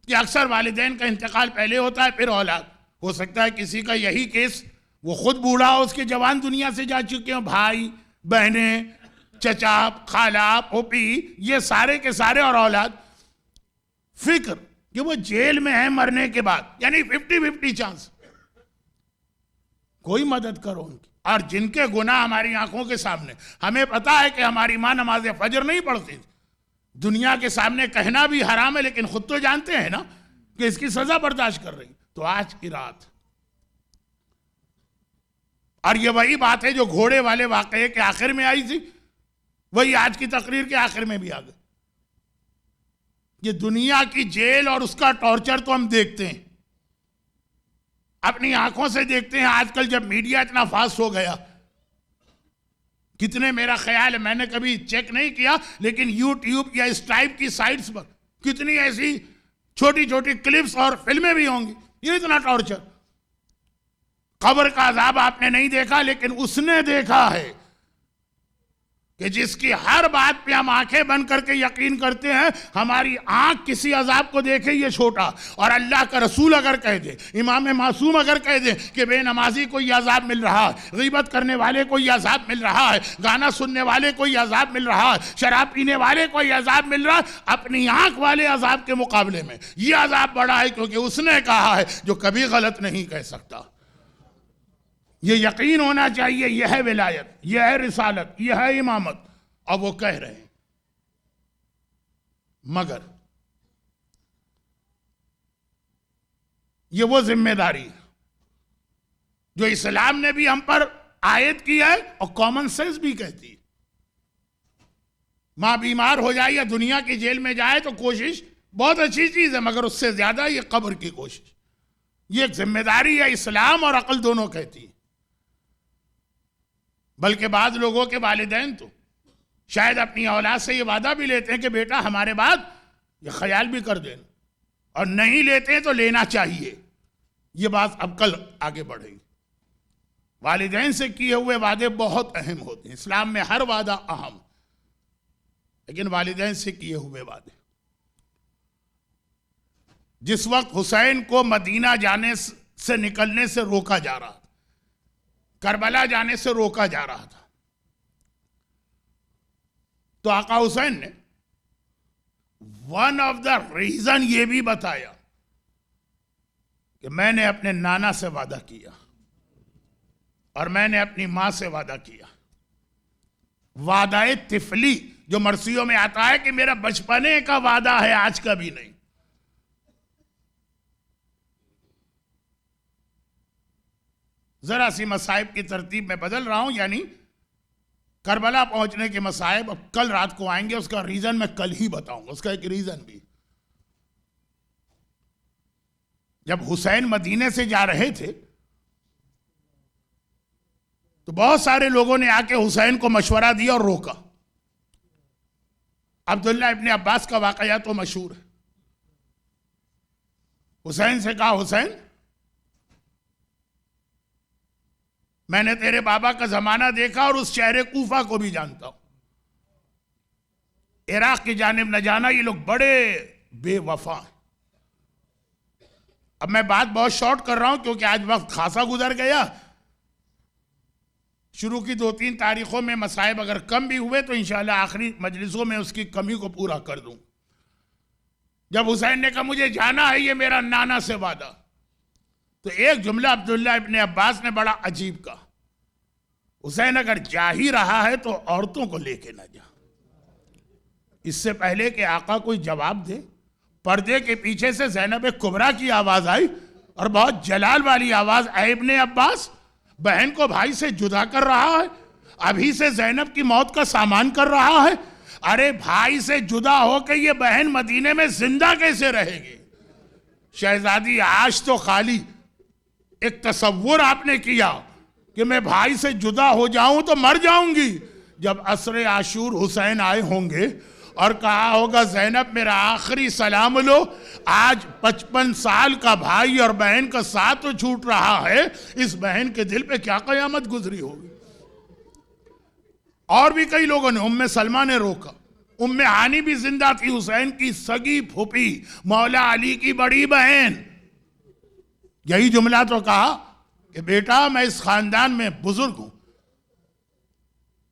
کہ اکثر والدین کا انتقال پہلے ہوتا ہے پھر اولاد. ہو سکتا ہے کسی کا یہی کیس، وہ خود بوڑھا ہو، اس کے جوان دنیا سے جا چکے ہوں، بھائی بہنیں، چچا، خالہ، پھوپھی، یہ سارے کے سارے، اور اولاد. فکر کہ وہ جیل میں ہیں مرنے کے بعد، یعنی 50-50 چانس. کوئی مدد کرو ان کی. اور جن کے گناہ ہماری آنکھوں کے سامنے، ہمیں پتا ہے کہ ہماری ماں نماز فجر نہیں پڑھتی، دنیا کے سامنے کہنا بھی حرام ہے، لیکن خود تو جانتے ہیں نا کہ اس کی سزا برداشت کر رہی. تو آج کی رات، اور یہ وہی بات ہے جو گھوڑے والے واقعے کے آخر میں آئی تھی، وہی آج کی تقریر کے آخر میں بھی آ گئی. یہ دنیا کی جیل اور اس کا ٹارچر تو ہم دیکھتے ہیں، اپنی آنکھوں سے دیکھتے ہیں. آج کل جب میڈیا اتنا فاسٹ ہو گیا، کتنے، میرا خیال ہے، میں نے کبھی چیک نہیں کیا، لیکن یوٹیوب یا اس ٹائپ کی سائٹس پر کتنی ایسی چھوٹی چھوٹی کلپس اور فلمیں بھی ہوں گی. یہ اتنا ٹارچر. قبر کا عذاب آپ نے نہیں دیکھا، لیکن اس نے دیکھا ہے. کہ جس کی ہر بات پہ ہم آنکھیں بند کر کے یقین کرتے ہیں، ہماری آنکھ کسی عذاب کو دیکھے یہ چھوٹا، اور اللہ کا رسول اگر کہہ دے، امام معصوم اگر کہہ دے کہ بے نمازی کو یہ عذاب مل رہا ہے، غیبت کرنے والے کو یہ عذاب مل رہا ہے، گانا سننے والے کو یہ عذاب مل رہا ہے، شراب پینے والے کو یہ عذاب مل رہا ہے، اپنی آنکھ والے عذاب کے مقابلے میں یہ عذاب بڑا ہے، کیونکہ اس نے کہا ہے جو کبھی غلط نہیں کہہ سکتا۔ یہ یقین ہونا چاہیے، یہ ہے ولایت، یہ ہے رسالت، یہ ہے امامت، اور وہ کہہ رہے ہیں۔ مگر یہ وہ ذمہ داری ہے جو اسلام نے بھی ہم پر عائد کی ہے اور کامن سینس بھی کہتی ہے۔ ماں بیمار ہو جائے یا دنیا کی جیل میں جائے تو کوشش بہت اچھی چیز ہے، مگر اس سے زیادہ یہ قبر کی کوشش، یہ ایک ذمہ داری ہے، اسلام اور عقل دونوں کہتی ہے۔ بلکہ بعض لوگوں کے والدین تو شاید اپنی اولاد سے یہ وعدہ بھی لیتے ہیں کہ بیٹا ہمارے بعد یہ خیال بھی کر دینا، اور نہیں لیتے تو لینا چاہیے۔ یہ بات اب کل آگے بڑھے گی۔ والدین سے کیے ہوئے وعدے بہت اہم ہوتے ہیں، اسلام میں ہر وعدہ اہم، لیکن والدین سے کیے ہوئے وعدے۔ جس وقت حسین کو مدینہ جانے سے نکلنے سے روکا جا رہا تھا، کربلا جانے سے روکا جا رہا تھا، تو آقا حسین نے ون آف دا ریزن یہ بھی بتایا کہ میں نے اپنے نانا سے وعدہ کیا اور میں نے اپنی ماں سے وعدہ کیا۔ وعدہ طفلی جو مرثیوں میں آتا ہے کہ میرا بچپنے کا وعدہ ہے، آج کا بھی نہیں۔ ذرا سی مصائب کی ترتیب میں بدل رہا ہوں، یعنی کربلا پہنچنے کے مصائب اب کل رات کو آئیں گے، اس کا ریزن میں کل ہی بتاؤں گا، اس کا ایک ریزن بھی۔ جب حسین مدینے سے جا رہے تھے تو بہت سارے لوگوں نے آ کے حسین کو مشورہ دیا اور روکا۔ عبداللہ ابن عباس کا واقعہ تو مشہور ہے۔ حسین سے کہا، حسین میں نے تیرے بابا کا زمانہ دیکھا اور اس شہر کوفہ کو بھی جانتا ہوں، عراق کی جانب نہ جانا، یہ لوگ بڑے بے وفا ہیں۔ اب میں بات بہت شارٹ کر رہا ہوں کیونکہ آج وقت خاصا گزر گیا۔ شروع کی 2-3 تاریخوں میں مصائب اگر کم بھی ہوئے تو انشاءاللہ آخری مجلسوں میں اس کی کمی کو پورا کر دوں۔ جب حسین نے کہا مجھے جانا ہے، یہ میرا نانا سے وعدہ، تو ایک جملہ عبداللہ ابن عباس نے بڑا عجیب کہا، حسین اگر جا ہی رہا ہے تو عورتوں کو لے کے نہ جا۔ اس سے پہلے کہ آقا کوئی جواب دے، پردے کے پیچھے سے زینب کبریٰ کی آواز آئی، اور بہت جلال والی آواز، اے ابن عباس، بہن کو بھائی سے جدا کر رہا ہے، ابھی سے زینب کی موت کا سامان کر رہا ہے۔ ارے بھائی سے جدا ہو کے یہ بہن مدینے میں زندہ کیسے رہے گی؟ شہزادی عاش تو خالی ایک تصور آپ نے کیا کہ میں بھائی سے جدا ہو جاؤں تو مر جاؤں گی۔ جب عصر عاشور حسین آئے ہوں گے اور کہا ہوگا زینب میرا آخری سلام لو، آج 55 سال کا بھائی اور بہن کا ساتھ تو چھوٹ رہا ہے، اس بہن کے دل پہ کیا قیامت گزری ہوگی۔ اور بھی کئی لوگوں نے، ام سلمہ نے روکا، ام ہانی بھی زندہ تھی، حسین کی سگی پھوپھی، مولا علی کی بڑی بہن۔ یہی جملہ تو کہا کہ بیٹا میں اس خاندان میں بزرگ ہوں،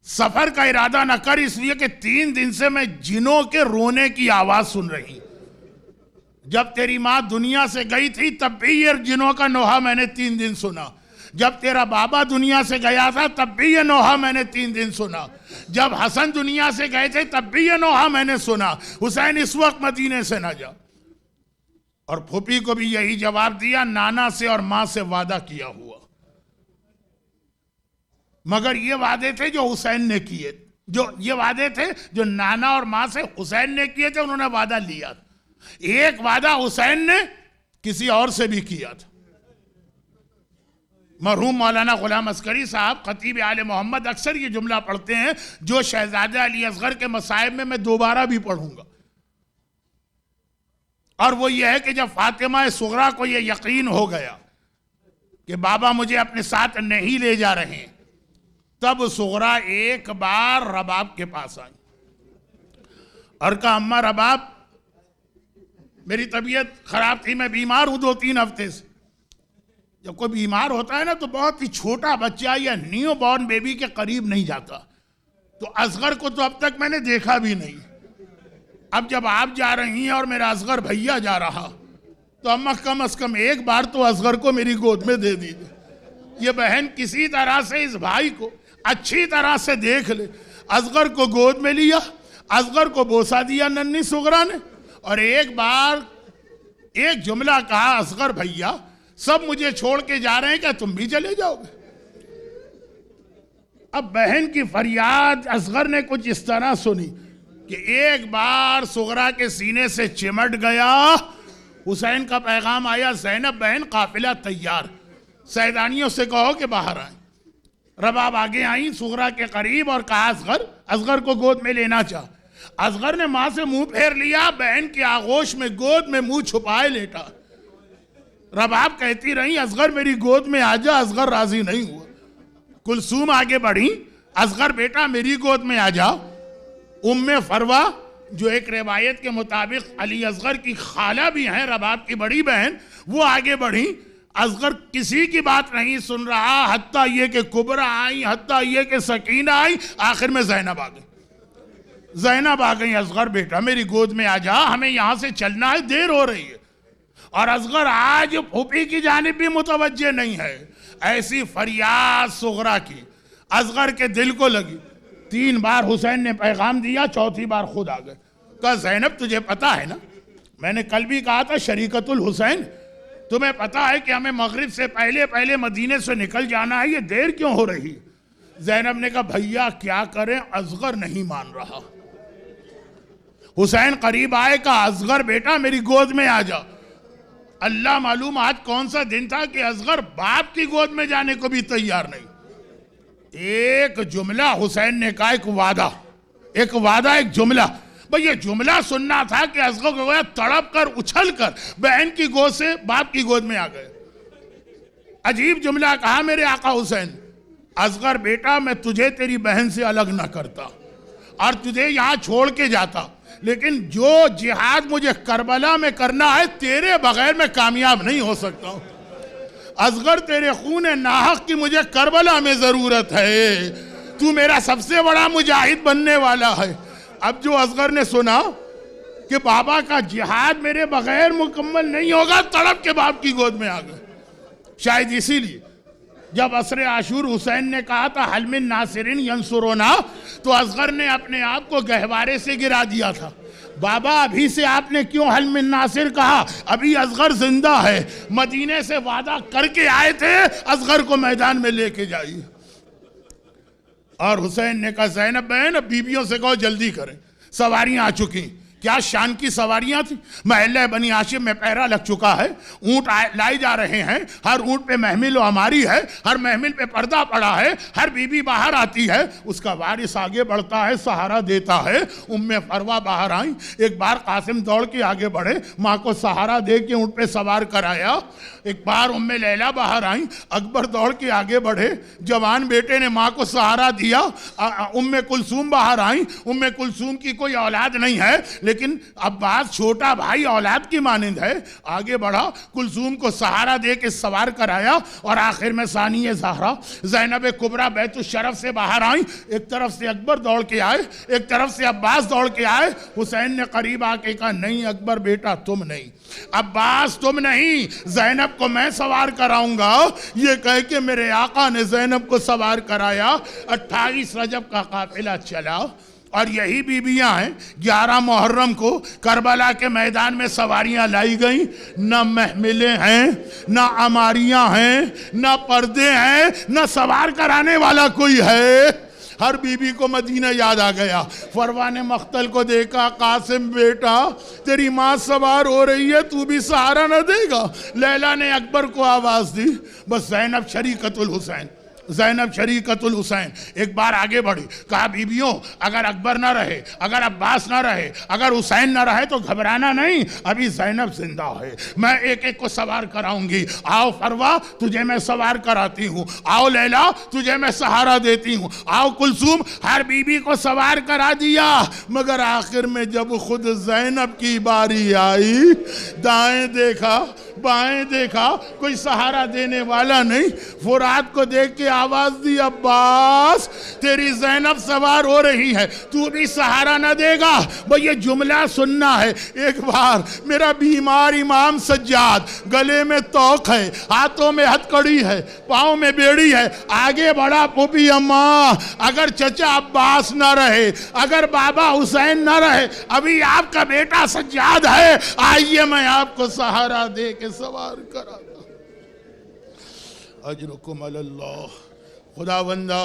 سفر کا ارادہ نہ کر، اس لیے کہ 3 دن سے میں جنوں کے رونے کی آواز سن رہی۔ جب تیری ماں دنیا سے گئی تھی تب بھی یہ جنوں کا نوحہ میں نے 3 دن سنا، جب تیرا بابا دنیا سے گیا تھا تب بھی یہ نوحہ میں نے 3 دن سنا، جب حسن دنیا سے گئے تھے تب بھی یہ نوحہ میں نے سنا، حسین اس وقت مدینے سے نہ جا۔ اور پھوپھی کو بھی یہی جواب دیا، نانا سے اور ماں سے وعدہ کیا ہوا۔ مگر یہ وعدے تھے جو حسین نے کیے، یہ وعدے تھے جو نانا اور ماں سے حسین نے کیے تھے، انہوں نے وعدہ لیا تھا۔ ایک وعدہ حسین نے کسی اور سے بھی کیا تھا۔ مرحوم مولانا غلام عسکری صاحب خطیب آل محمد اکثر یہ جملہ پڑھتے ہیں جو شہزادہ علی اصغر کے مصائب میں دوبارہ بھی پڑھوں گا، اور وہ یہ ہے کہ جب فاطمہ صغریٰ کو یہ یقین ہو گیا کہ بابا مجھے اپنے ساتھ نہیں لے جا رہے ہیں، تب سغرا ایک بار رباب کے پاس آئی اور کہا اماں رباب میری طبیعت خراب تھی، میں بیمار ہوں 2-3 ہفتے سے۔ جب کوئی بیمار ہوتا ہے نا تو بہت ہی چھوٹا بچہ یا نیو بورن بیبی کے قریب نہیں جاتا، تو اصغر کو تو اب تک میں نے دیکھا بھی نہیں۔ اب جب آپ جا رہی ہیں اور میرا اصغر بھیا جا رہا تو اماں کم از کم ایک بار تو اصغر کو میری گود میں دے دیجیے۔ یہ بہن کسی طرح سے اس بھائی کو اچھی طرح سے دیکھ لے، اصغر کو گود میں لیا، اصغر کو بوسہ دیا ننھی سغرا نے، اور ایک بار ایک جملہ کہا، اصغر بھیا سب مجھے چھوڑ کے جا رہے ہیں، کیا تم بھی چلے جاؤ گے؟ اب بہن کی فریاد اصغر نے کچھ اس طرح سنی کہ ایک بار سغرا کے سینے سے چمٹ گیا۔ حسین کا پیغام آیا، زینب بہن قافلہ تیار، سیدانیوں سے کہو کہ باہر آئیں۔ رباب آگے آئیں سغرا کے قریب اور کہا اصغر کو گود میں لینا چاہ۔ اصغر نے ماں سے منہ پھیر لیا، بہن کی آغوش میں گود میں منہ چھپائے لیٹا۔ رباب کہتی رہی اصغر میری گود میں آ جا، اصغر راضی نہیں ہوا۔ کلثوم آگے بڑھی، اصغر بیٹا میری گود میں آ جا۔ ام فروہ جو ایک روایت کے مطابق علی اصغر کی خالہ بھی ہیں، رباب کی بڑی بہن، وہ آگے بڑھی۔ اصغر کسی کی بات نہیں سن رہا، حتیٰ یہ کہ کبرا آئی، حتیٰ یہ کہ سکینہ آئی، آخر میں زینب آ گئی۔ زینب آ گئی، اصغر بیٹا میری گود میں آ جا، ہمیں یہاں سے چلنا ہے، دیر ہو رہی ہے۔ اور اصغر آج پھوپھی کی جانب بھی متوجہ نہیں ہے۔ ایسی فریاد سغرا کی اصغر کے دل کو لگی۔ 3 بار حسین نے پیغام دیا، 4تھی بار خود آ گئے۔ کہا زینب تجھے پتا ہے نا، میں نے کل بھی کہا تھا شریکت الحسین، تمہیں پتا ہے کہ ہمیں مغرب سے پہلے مدینے سے نکل جانا ہے، یہ دیر کیوں ہو رہی؟ زینب نے کہا بھیا کیا کریں، اصغر نہیں مان رہا۔ حسین قریب آئے، کہا اصغر بیٹا میری گود میں آ جا۔ اللہ معلوم آج کون سا دن تھا کہ اصغر باپ کی گود میں جانے کو بھی تیار نہیں۔ ایک جملہ حسین نے کہا، ایک وعدہ ایک جملہ، بھئی یہ جملہ سننا تھا کہ اصغر کو گویا تڑپ کر اچھل کر بہن کی گود سے باپ کی گود میں آ گئے۔ عجیب جملہ کہا میرے آقا حسین، اصغر بیٹا میں تجھے تیری بہن سے الگ نہ کرتا اور تجھے یہاں چھوڑ کے جاتا، لیکن جو جہاد مجھے کربلا میں کرنا ہے تیرے بغیر میں کامیاب نہیں ہو سکتا ہوں۔ اصغر تیرے خون ناحق کی مجھے کربلا میں ضرورت ہے، تو میرا سب سے بڑا مجاہد بننے والا ہے۔ اب جو اصغر نے سنا کہ بابا کا جہاد میرے بغیر مکمل نہیں ہوگا، تڑپ کے باپ کی گود میں آ گئے۔ شاید اسی لیے جب عصر عاشور حسین نے کہا تھا حل من ناصرین ینصرنا، تو اصغر نے اپنے آپ کو گہوارے سے گرا دیا تھا۔ بابا ابھی سے آپ نے کیوں حل من ناصر کہا؟ ابھی اصغر زندہ ہے، مدینے سے وعدہ کر کے آئے تھے اصغر کو میدان میں لے کے جائیے۔ اور حسین نے کہا زینب بہن اب بیویوں سے کہو جلدی کریں، سواریاں آ چکی۔ کیا شان کی سواریاں تھیں، محلہ بنی ہاشم میں پہرا لگ چکا ہے، اونٹ لائے جا رہے ہیں، ہر اونٹ پہ محمل و ہماری ہے، ہر محمل پہ پردہ پڑا ہے، ہر بی بی باہر آتی ہے، اس کا وارث آگے بڑھتا ہے، سہارا دیتا ہے۔ ام فروہ باہر آئیں، ایک بار قاسم دوڑ کے آگے بڑھے، ماں کو سہارا دے کے اونٹ پہ سوار کرایا۔ ایک بار ام لیلہ باہر آئیں، اکبر دوڑ کے آگے بڑھے، جوان بیٹے نے ماں کو سہارا دیا۔ ام کلثوم باہر آئیں، ام کلثوم کی کوئی اولاد نہیں ہے، لیکن عباس چھوٹا بھائی اولاد کی مانند ہے، آگے بڑھا، کلثوم کو سہارا دے کے سوار کرایا، اور آخر میں ثانیہ زہرا زینب کبریٰ بیت الشرف سے باہر آئیں۔ ایک طرف سے اکبر دوڑ کے آئے، ایک طرف سے عباس دوڑ کے آئے۔ حسین نے قریب آ کے کہا نہیں اکبر بیٹا تم نہیں، عباس تم نہیں، زینب کو میں سوار کراؤں گا۔ یہ کہہ کے میرے آقا نے زینب کو سوار کرایا۔ 28 رجب کا قافلہ چلا، اور یہی بیویاں ہیں 11 محرم کو کربلا کے میدان میں سواریاں لائی گئیں۔ نہ محملیں ہیں، نہ عماریاں ہیں، نہ پردے ہیں، نہ سوار کرانے والا کوئی ہے۔ ہر بی بی کو مدینہ یاد آ گیا۔ فروہ نے مقتل کو دیکھا، قاسم بیٹا تیری ماں سوار ہو رہی ہے، تو بھی سہارا نہ دے گا؟ لیلہ نے اکبر کو آواز دی، بس زینب شریکت الحسین زینب شریکت الحسین ایک بار آگے بڑھی، کہا بیویوں اگر اکبر نہ رہے، اگر عباس نہ رہے، اگر حسین نہ رہے تو گھبرانا نہیں، ابھی زینب زندہ ہے، میں ایک ایک کو سوار کراؤں گی، آؤ فروا تجھے میں سوار کراتی ہوں، آؤ لیلا تجھے میں سہارا دیتی ہوں، آؤ کلثوم، ہر بیوی کو سوار کرا دیا، مگر آخر میں جب خود زینب کی باری آئی، دائیں دیکھا بائیں دیکھا، کوئی سہارا دینے والا نہیں، فرات کو دیکھ کے آواز دی، عباس تیری زینب سوار ہو رہی ہے، تو بھی سہارا نہ دے گا؟ بھئی یہ جملہ سننا ہے۔ ایک بار میرا بیمار امام سجاد، گلے میں توق ہے، ہاتھوں میں ہتھکڑی ہے، پاؤں میں بیڑی ہے، آگے بڑھا، پھوپھی اماں اگر چچا عباس نہ رہے، اگر بابا حسین نہ رہے، ابھی آپ کا بیٹا سجاد ہے، آئیے میں آپ کو سہارا دے کے سوار کرا دوں۔ اجرکم علی اللہ۔ خداوندہ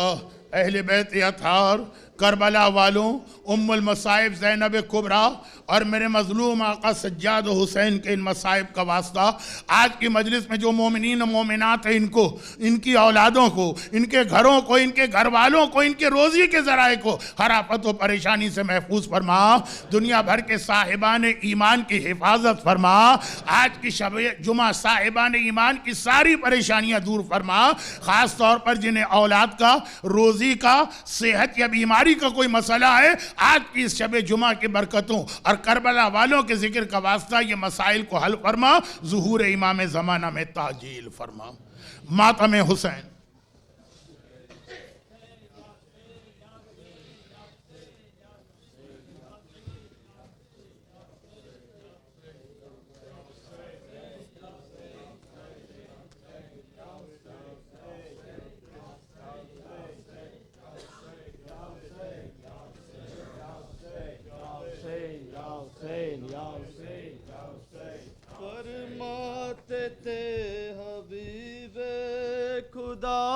اہل بیت اطہار، کربلا والوں، ام المصائب زینب کبریٰ اور میرے مظلوم آقا سجاد و حسین کے ان مصائب کا واسطہ، آج کی مجلس میں جو مومنین و مومنات ہیں، ان کو، ان کی اولادوں کو، ان کے گھروں کو، ان کے گھر والوں کو، ان کے روزی کے ذرائع کو ہر آفت و پریشانی سے محفوظ فرما، دنیا بھر کے صاحبان ایمان کی حفاظت فرما، آج کی شب جمعہ صاحبان ایمان کی ساری پریشانیاں دور فرما، خاص طور پر جنہیں اولاد کا، روزی کا، صحت یا بیماری کا کوئی مسئلہ ہے، آج کی اس شب جمعہ کی برکتوں اور کربلا والوں کے ذکر کا واسطہ یہ مسائل کو حل فرما، ظہور امام زمانہ میں تعجیل فرما۔ ماتم حسین۔ فرماتے تھے حبیب خدا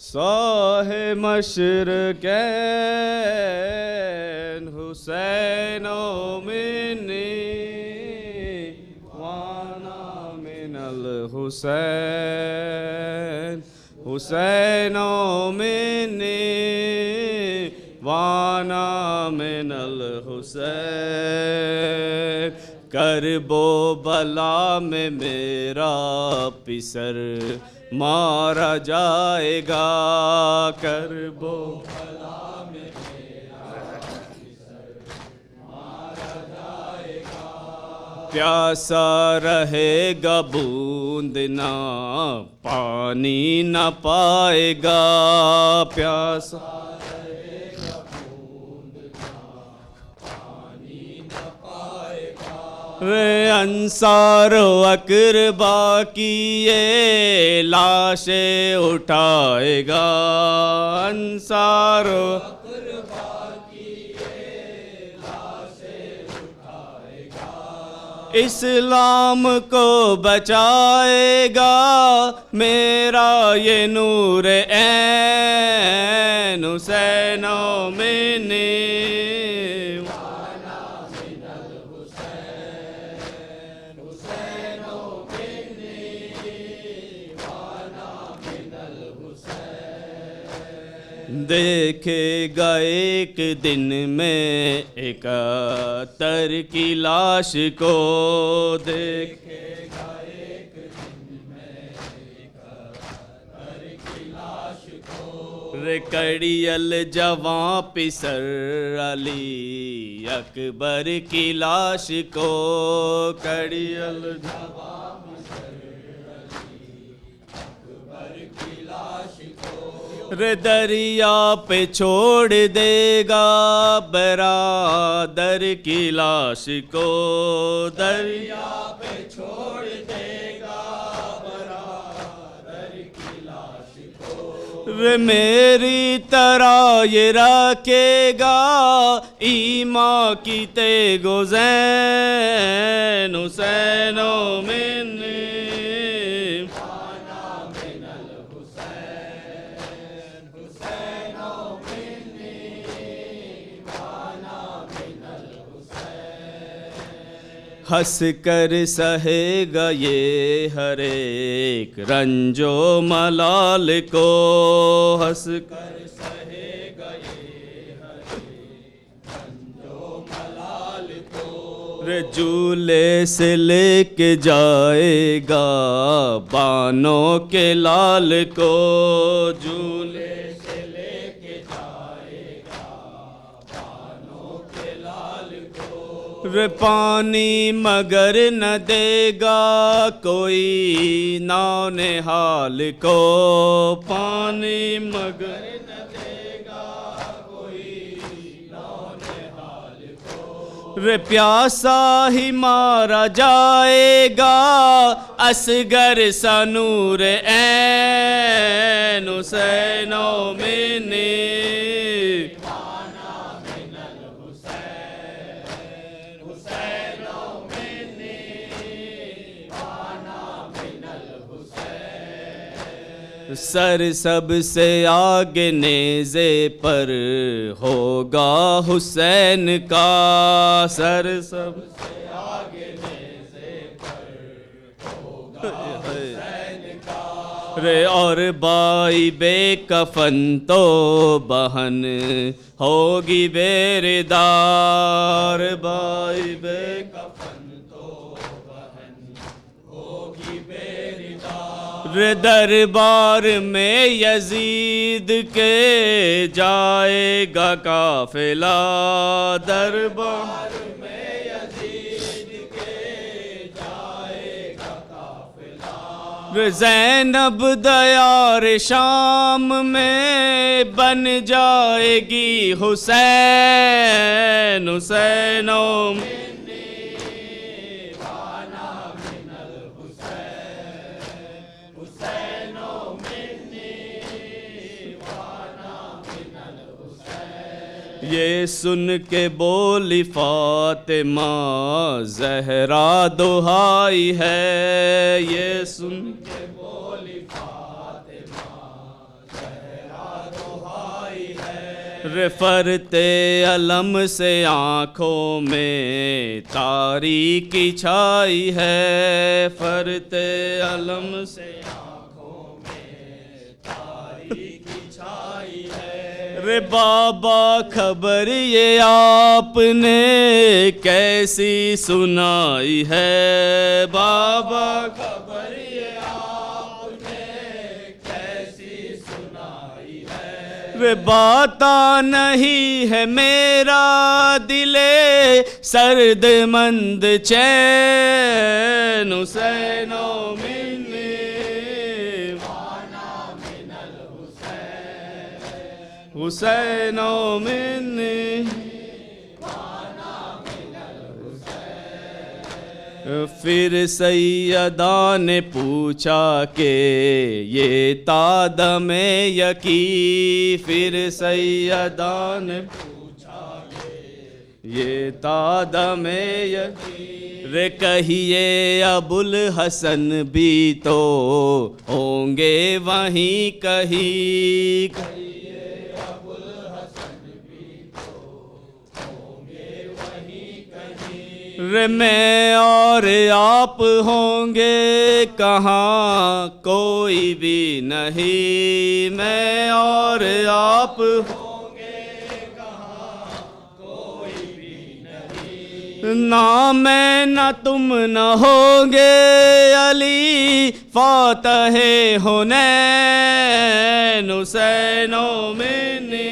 صاحب مشرقین حسین منی وانا من الحسین حسین منی وانا من الحسین، کرب و بلا میں میرا پسر مارا جائے گا، کرب و بلا میں میرا پسر مارا جائے گا، پیاسا رہے گا بوند نہ پانی نہ پائے گا، پیاسا انصار و اقربا کی یہ لاشیں اٹھائے گا، انصار و اقربا کی یہ لاشیں اٹھائے گا، اسلام کو بچائے گا میرا یہ نور عین حسین منی دیکھے گا ایک دن میں ایک اتر کی لاش کو، دیکھے گا ایک دن میں ایک اتر کی لاش کو، کڑی الجواں پسر علی اکبر کی لاش کو، کڑی الجواں دریا پہ چھوڑ دے گا برادر کی لاش کو، دریا پہ چھوڑ دے گا برادر کی لاش کو، میری طرح یہ رکھے گا ایمان کی تیغ و زین حسین منی ہنس کر سہے گا یہ ہر ایک رنج و ملال کو، ہنس کر سہے گا یہ ہر ایک رنج و ملال کو، جھولے سے لے کے جائے گا بانوں کے لال کو، جھولے سے لے کے جائے گا بانوں کے لال کو، پانی مگر نہ دے گا کوئی نونہال کو، پانی مگر نہ دے گا کوئی نونہال کو، پیاسا ہی مارا جائے گا اصغر سا نور عین حسین و منی، سر سب سے آگے نیزے پر ہوگا حسین کا، سر سب سے آگے نیزے پر ہوگا حسین کا، اور بائی بے کفن تو بہن ہوگی بیردار، بائی بے کفن دربار میں یزید کے جائے گا قافلہ، دربار میں یزید کے جائے گا قافلہ، زینب دیار شام میں بن جائے گی حسین، حسین و یہ سن کے بولی فاطمہ زہرا دہائی ہے، یہ سن کے بولی فاطمہ زہرا دہائی ہے، فرت علم سے آنکھوں میں تاریکی چھائی ہے، فرت علم سے آنکھوں میں تاریکی چھائی ہے، بابا خبر یہ آپ نے کیسی سنائی ہے، بابا خبر یہ آپ نے کیسی سنائی ہے، باتا نہیں ہے میرا دل سرد مند چین حسین و منی، حسین و منی، پھر سیدہ نے پوچھا کہ یہ تادم یکی، پھر سیدہ نے پوچھا کہ یہ تادم یکی، کہیے ابوالحسن بھی تو ہوں گے وہیں کہیں، میں اور آپ ہوں گے کہاں کوئی بھی نہیں، میں اور آپ ہوں گے کہاں کوئی بھی نہیں، نہ میں نہ تم نہ ہوں گے علی فاتح حنین حسین و منی،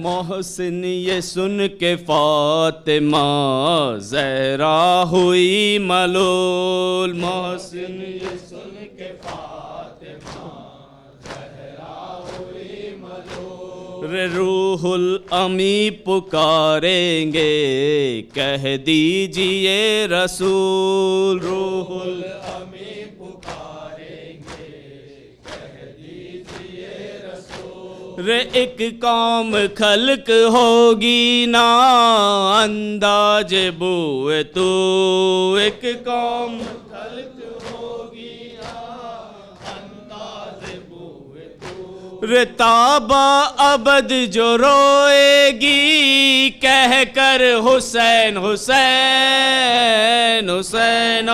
محسن یہ سن کے فاطمہ زہرا ہوئی ملول، محسن یہ سن کے فاطمہ زہرا ہوئی ملول، روح الامی پکاریں گے کہہ دیجئے رسول، روح الامی پکاریں گے کہہ دیجئے رسول، ایک قوم خلق ہوگی نا انداز بوئے تو، ایک قوم خلق ہوگی نا تابا ابد جو روئے گی کہہ کر حسین حسین حسین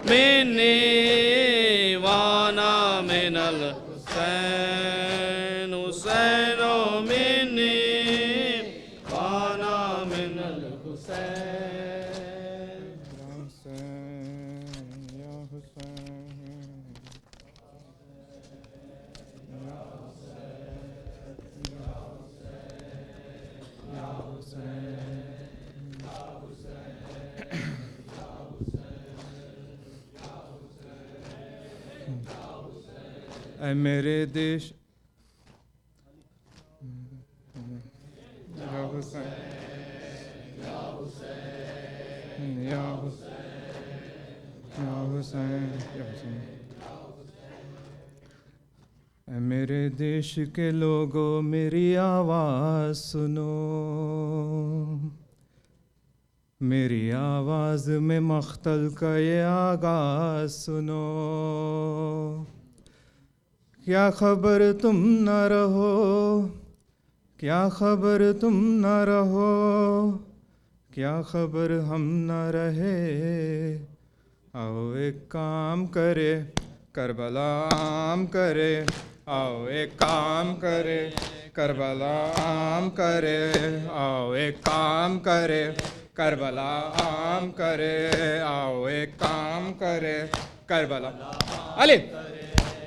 منی وانا من الحسین حسین منی وانا من الحسین. اے میرے دیش یا حسین یا حسین یا حسین یا حسین. اے میرے دیش کے لوگوں میری آواز سنو، میری آواز میں مختل کا یہ آغاز سنو. کیا خبر تم نہ رہو، کیا خبر تم نہ رہو، کیا خبر ہم نہ رہے. آؤ ایک کام کرے کربلا عام کرے، آؤ ایک کام کرے کربلا عام کرے، آؤ ایک کام کرے کربلا عام کرے، آؤ ایک کام کرے کربلا. علی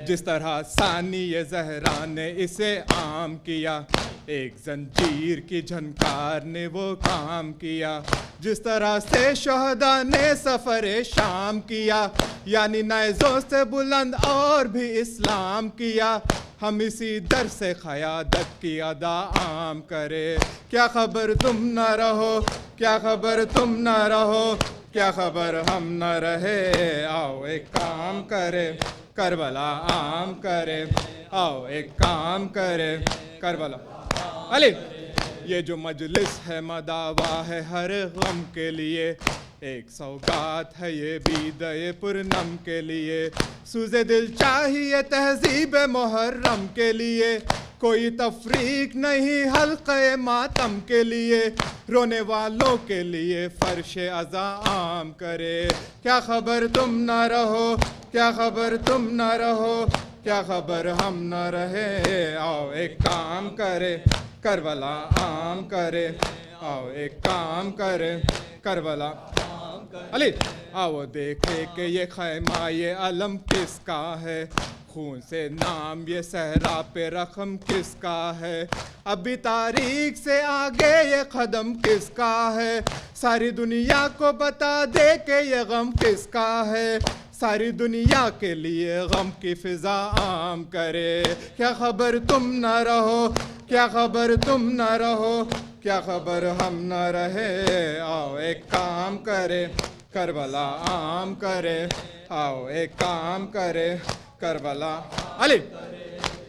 جس طرح ثانی زہرا نے اسے عام کیا، ایک زنجیر کی جھنکار نے وہ کام کیا. جس طرح سے شہداء نے سفر شام کیا، یعنی نیزوں سے بلند اور بھی اسلام کیا. ہم اسی در سے قیادت کی ادا عام کرے. کیا خبر تم نہ رہو، کیا خبر تم نہ رہو، کیا خبر ہم نہ رہے. آؤ ایک کام کرے کربلا عام کرے، آؤ ایک کام کرے کربلا. علی یہ جو مجلس ہے مداوا ہے ہر غم کے لیے، ایک سوگات ہے یہ بیدے پرنم کے لیے. سوزے دل چاہیے تہذیب محرم کے لیے، کوئی تفریق نہیں حلقہ ماتم کے لیے. رونے والوں کے لیے فرش عزا عام کرے. کیا خبر تم نہ رہو، کیا خبر تم نہ رہو، کیا خبر ہم نہ رہے. آؤ ایک کام کرے کربلا عام کرے، آؤ ایک کام کرے کربلا. علی آؤ دیکھے کہ یہ خیمہ یہ علم کس کا ہے، خون سے نام یہ صحرا پہ رقم کس کا ہے. ابھی تاریخ سے آگے یہ قدم کس کا ہے، ساری دنیا کو بتا دے کہ یہ غم کس کا ہے. ساری دنیا کے لیے غم کی فضا عام کرے. کیا خبر تم نہ رہو، کیا خبر تم نہ رہو، کیا خبر ہم نہ رہے. آؤ ایک کام کرے کربلا عام کرے، آؤ ایک کام کرے کربلا. علی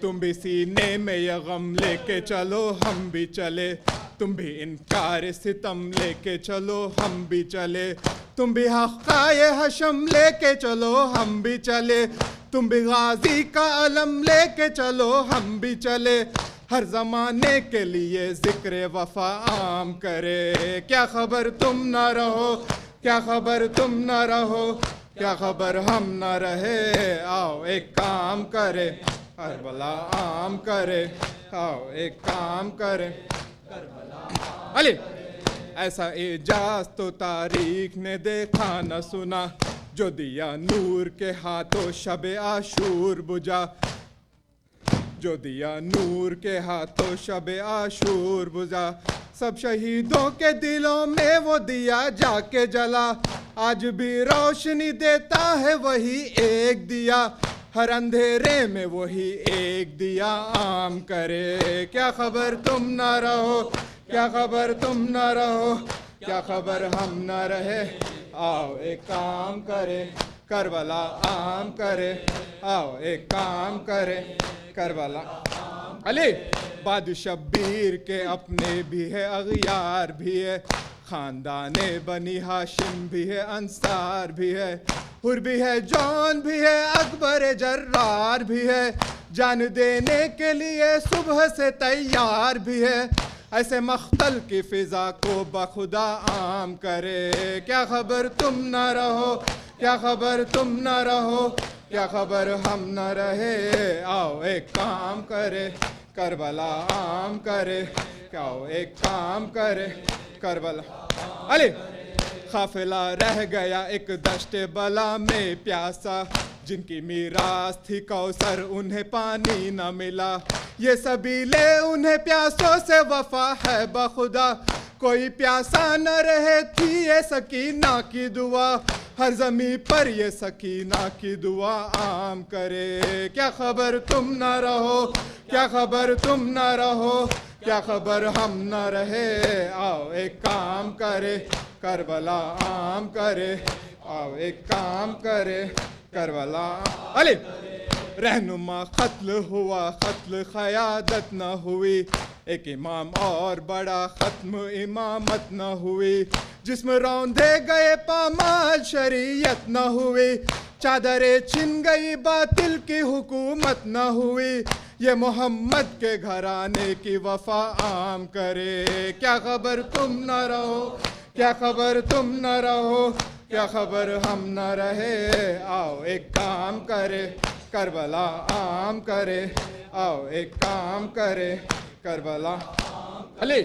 تم بھی سینے میں یہ غم لے کے چلو ہم بھی چلے، تم بھی انکار ستم لے کے چلو ہم بھی چلے. تم بھی حقائے حشم لے کے چلو ہم بھی چلے، تم بھی غازی کا علم لے کے چلو ہم بھی چلے. ہر زمانے کے لیے ذکر وفا عام کرے. کیا خبر تم نہ رہو، کیا خبر تم نہ رہو، کیا خبر ہم نہ رہے. آؤ ایک کام کرے کربلا عام کرے، آؤ ایک کام کرے کربلا. علی ایسا اعجاز تو تاریخ نے دیکھا نہ سنا، جو دیا نور کے ہاتھوں شب عاشور بجھا، جو دیا نور کے ہاتھوں شب عاشور بجھا. سب شہیدوں کے دلوں میں وہ دیا جا کے جلا، آج بھی روشنی دیتا ہے وہی ایک دیا. ہر اندھیرے میں وہی ایک دیا عام کرے. کیا خبر تم نہ رہو، کیا خبر تم نہ رہو، کیا خبر ہم نہ رہے. آؤ ایک کام کرے کربلا عام کرے، آؤ ایک کام کرے کربلا. علی بعد شبیر کے اپنے بھی ہے اغیار بھی ہے، خاندان بنی ہاشم بھی ہے انصار بھی ہے، حر بھی ہے جون بھی ہے اکبر جرار بھی ہے. جان دینے کے لیے صبح سے تیار بھی ہے، ایسے مختل کی فضا کو بخدا عام کرے. کیا خبر تم نہ رہو، کیا خبر تم نہ رہو، کیا خبر ہم نہ رہے. آؤ ایک کام کرے کربلا عام کرے، آؤ ایک کام کرے کربلا. علی قافلہ رہ گیا ایک دشت بلا میں پیاسا، جن کی میراث تھی کوثر انہیں پانی نہ ملا. یہ سبیلے انہیں پیاسوں سے وفا ہے بخدا، کوئی پیاسا نہ رہے تھی یہ سکینہ کی دعا. ہر زمین پر یہ سکینہ کی دعا عام کرے. کیا خبر تم نہ رہو، کیا خبر تم نہ رہو، کیا خبر ہم نہ رہے. آؤ ایک کام کرے کربلا عام کرے، آؤ ایک کام کرے کربلا. علی رہنما قتل ہوا، قتل قیادت نہ ہوئی، ایک امام اور بڑا ختم امامت نہ ہوئی. جسم روندے گئے پامال شریعت نہ ہوئی، چادریں چھن گئی باطل کی حکومت نہ ہوئی. یہ محمد کے گھرانے کی وفا عام کرے. کیا خبر تم نہ رہو، کیا خبر تم نہ رہو، کیا خبر ہم نہ رہے. آؤ ایک کام کرے کربلا عام کرے، آؤ ایک کام کرے کربلا. علی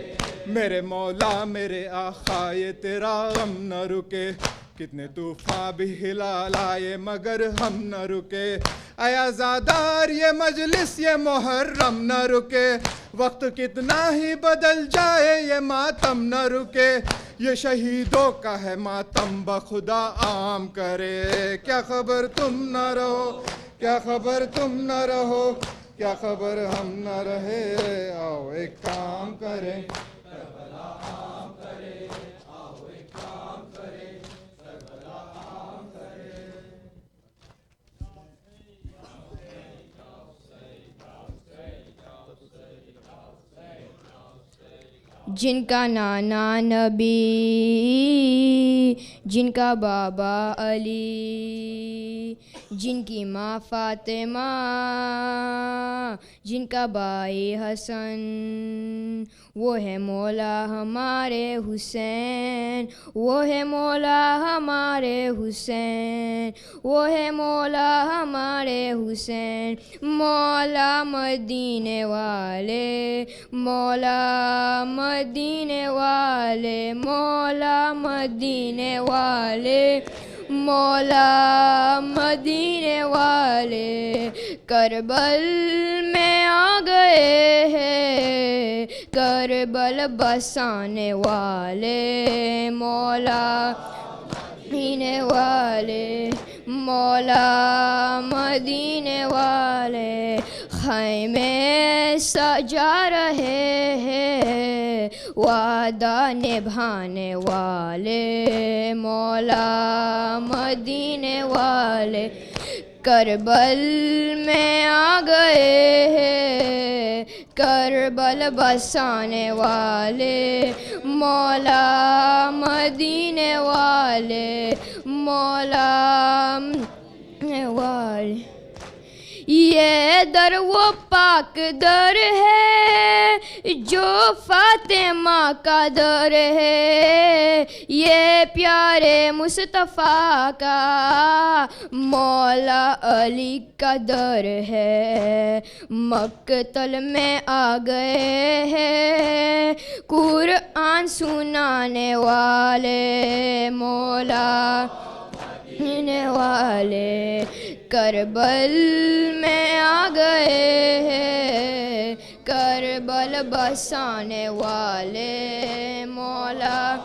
میرے مولا میرے آقا یہ تیرا غم نہ رکے، کتنے طوفان بھی ہلا لائے مگر ہم نہ رکے. اے عزادار یہ مجلس یہ محرم نہ رکے، وقت کتنا ہی بدل جائے یہ ماتم نہ رکے. یہ شہیدوں کا ہے ماتم بخدا عام کرے. کیا خبر تم نہ رہو، کیا خبر تم نہ رہو، کیا خبر ہم نہ رہے. آؤ ایک کام کرے کربلا عام کرے، آؤ ایک کام کرے کربلا عام کرے. جن کا نانا نبی، جن کا بابا علی، جن کی ماں فاطمہ، جن کا بھائی حسن، وہ ہے مولا ہمارے حسین، وہ ہے مولا ہمارے حسین، وہ ہے مولا ہمارے حسین. مولا مدینے والے، مولا مدینے والے، مولا مدینے والے، مولا مدینے والے. کربل میں آ گئے ہیں کربل بسانے والے، مولا مدینے والے، مولا مدینے والے. خیمے سجا رہے ہیں وعدہ نبھانے والے، مولا مدینے والے. کربل میں آ گئے ہیں کربل بسانے والے، مولا مدینے والے، مولا مدینے والے. یہ در وہ پاک در ہے جو فاطمہ کا در ہے، یہ پیارے مصطفیٰ کا مولا علی کا در ہے. مقتل میں آ گئے ہیں قرآن سنانے والے، مولا مدینے والے. کربل میں آ گئے ہیں کربل بسانے والے، مولا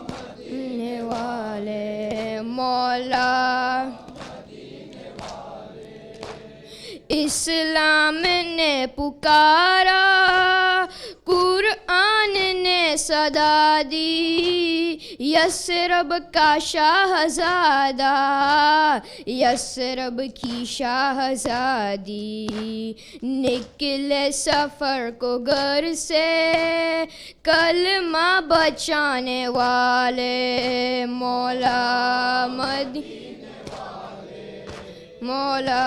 مدینے والے، مولا. اسلام نے پکارا قرآن نے صدا دی، یثرب کا شاہزادہ، یثرب کی شاہزادی. نکلے سفر کو گھر سے کلمہ بچانے والے، مولا مدینے والے، مولا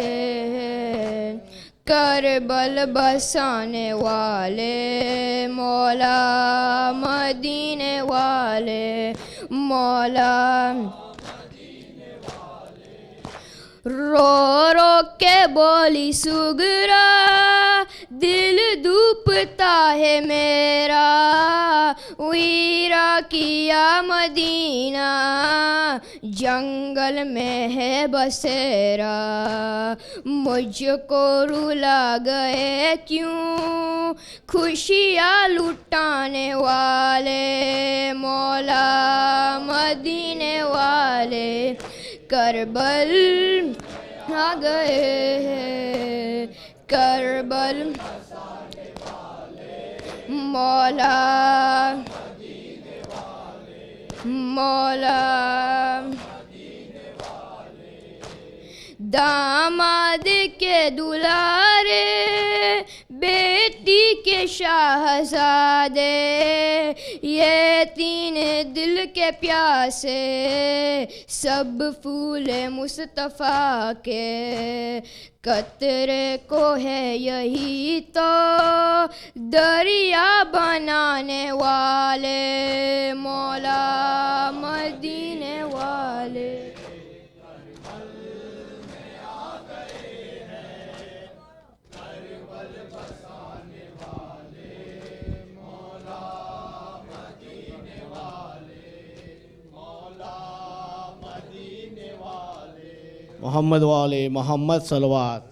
ہیں کربل بسانے والے مولا مدینے والے مولا رو رو کے بولی سگرا دل دھوپتا ہے میرا ویرا کیا مدینہ جنگل میں ہے بسیرا مجھ کو رلا گئے کیوں خوشیاں لٹانے والے مولا مدینے والے کربل آ گئے ہیں کربل مولا مولا داماد کے دلارے بیٹی کے شاہزادے یہ تین دل کے پیاسے سب پھول مصطفیٰ کے قطرے کو ہے یہی تو دریا بنانے والے مولا مدینے والے محمد والے محمد صلوات.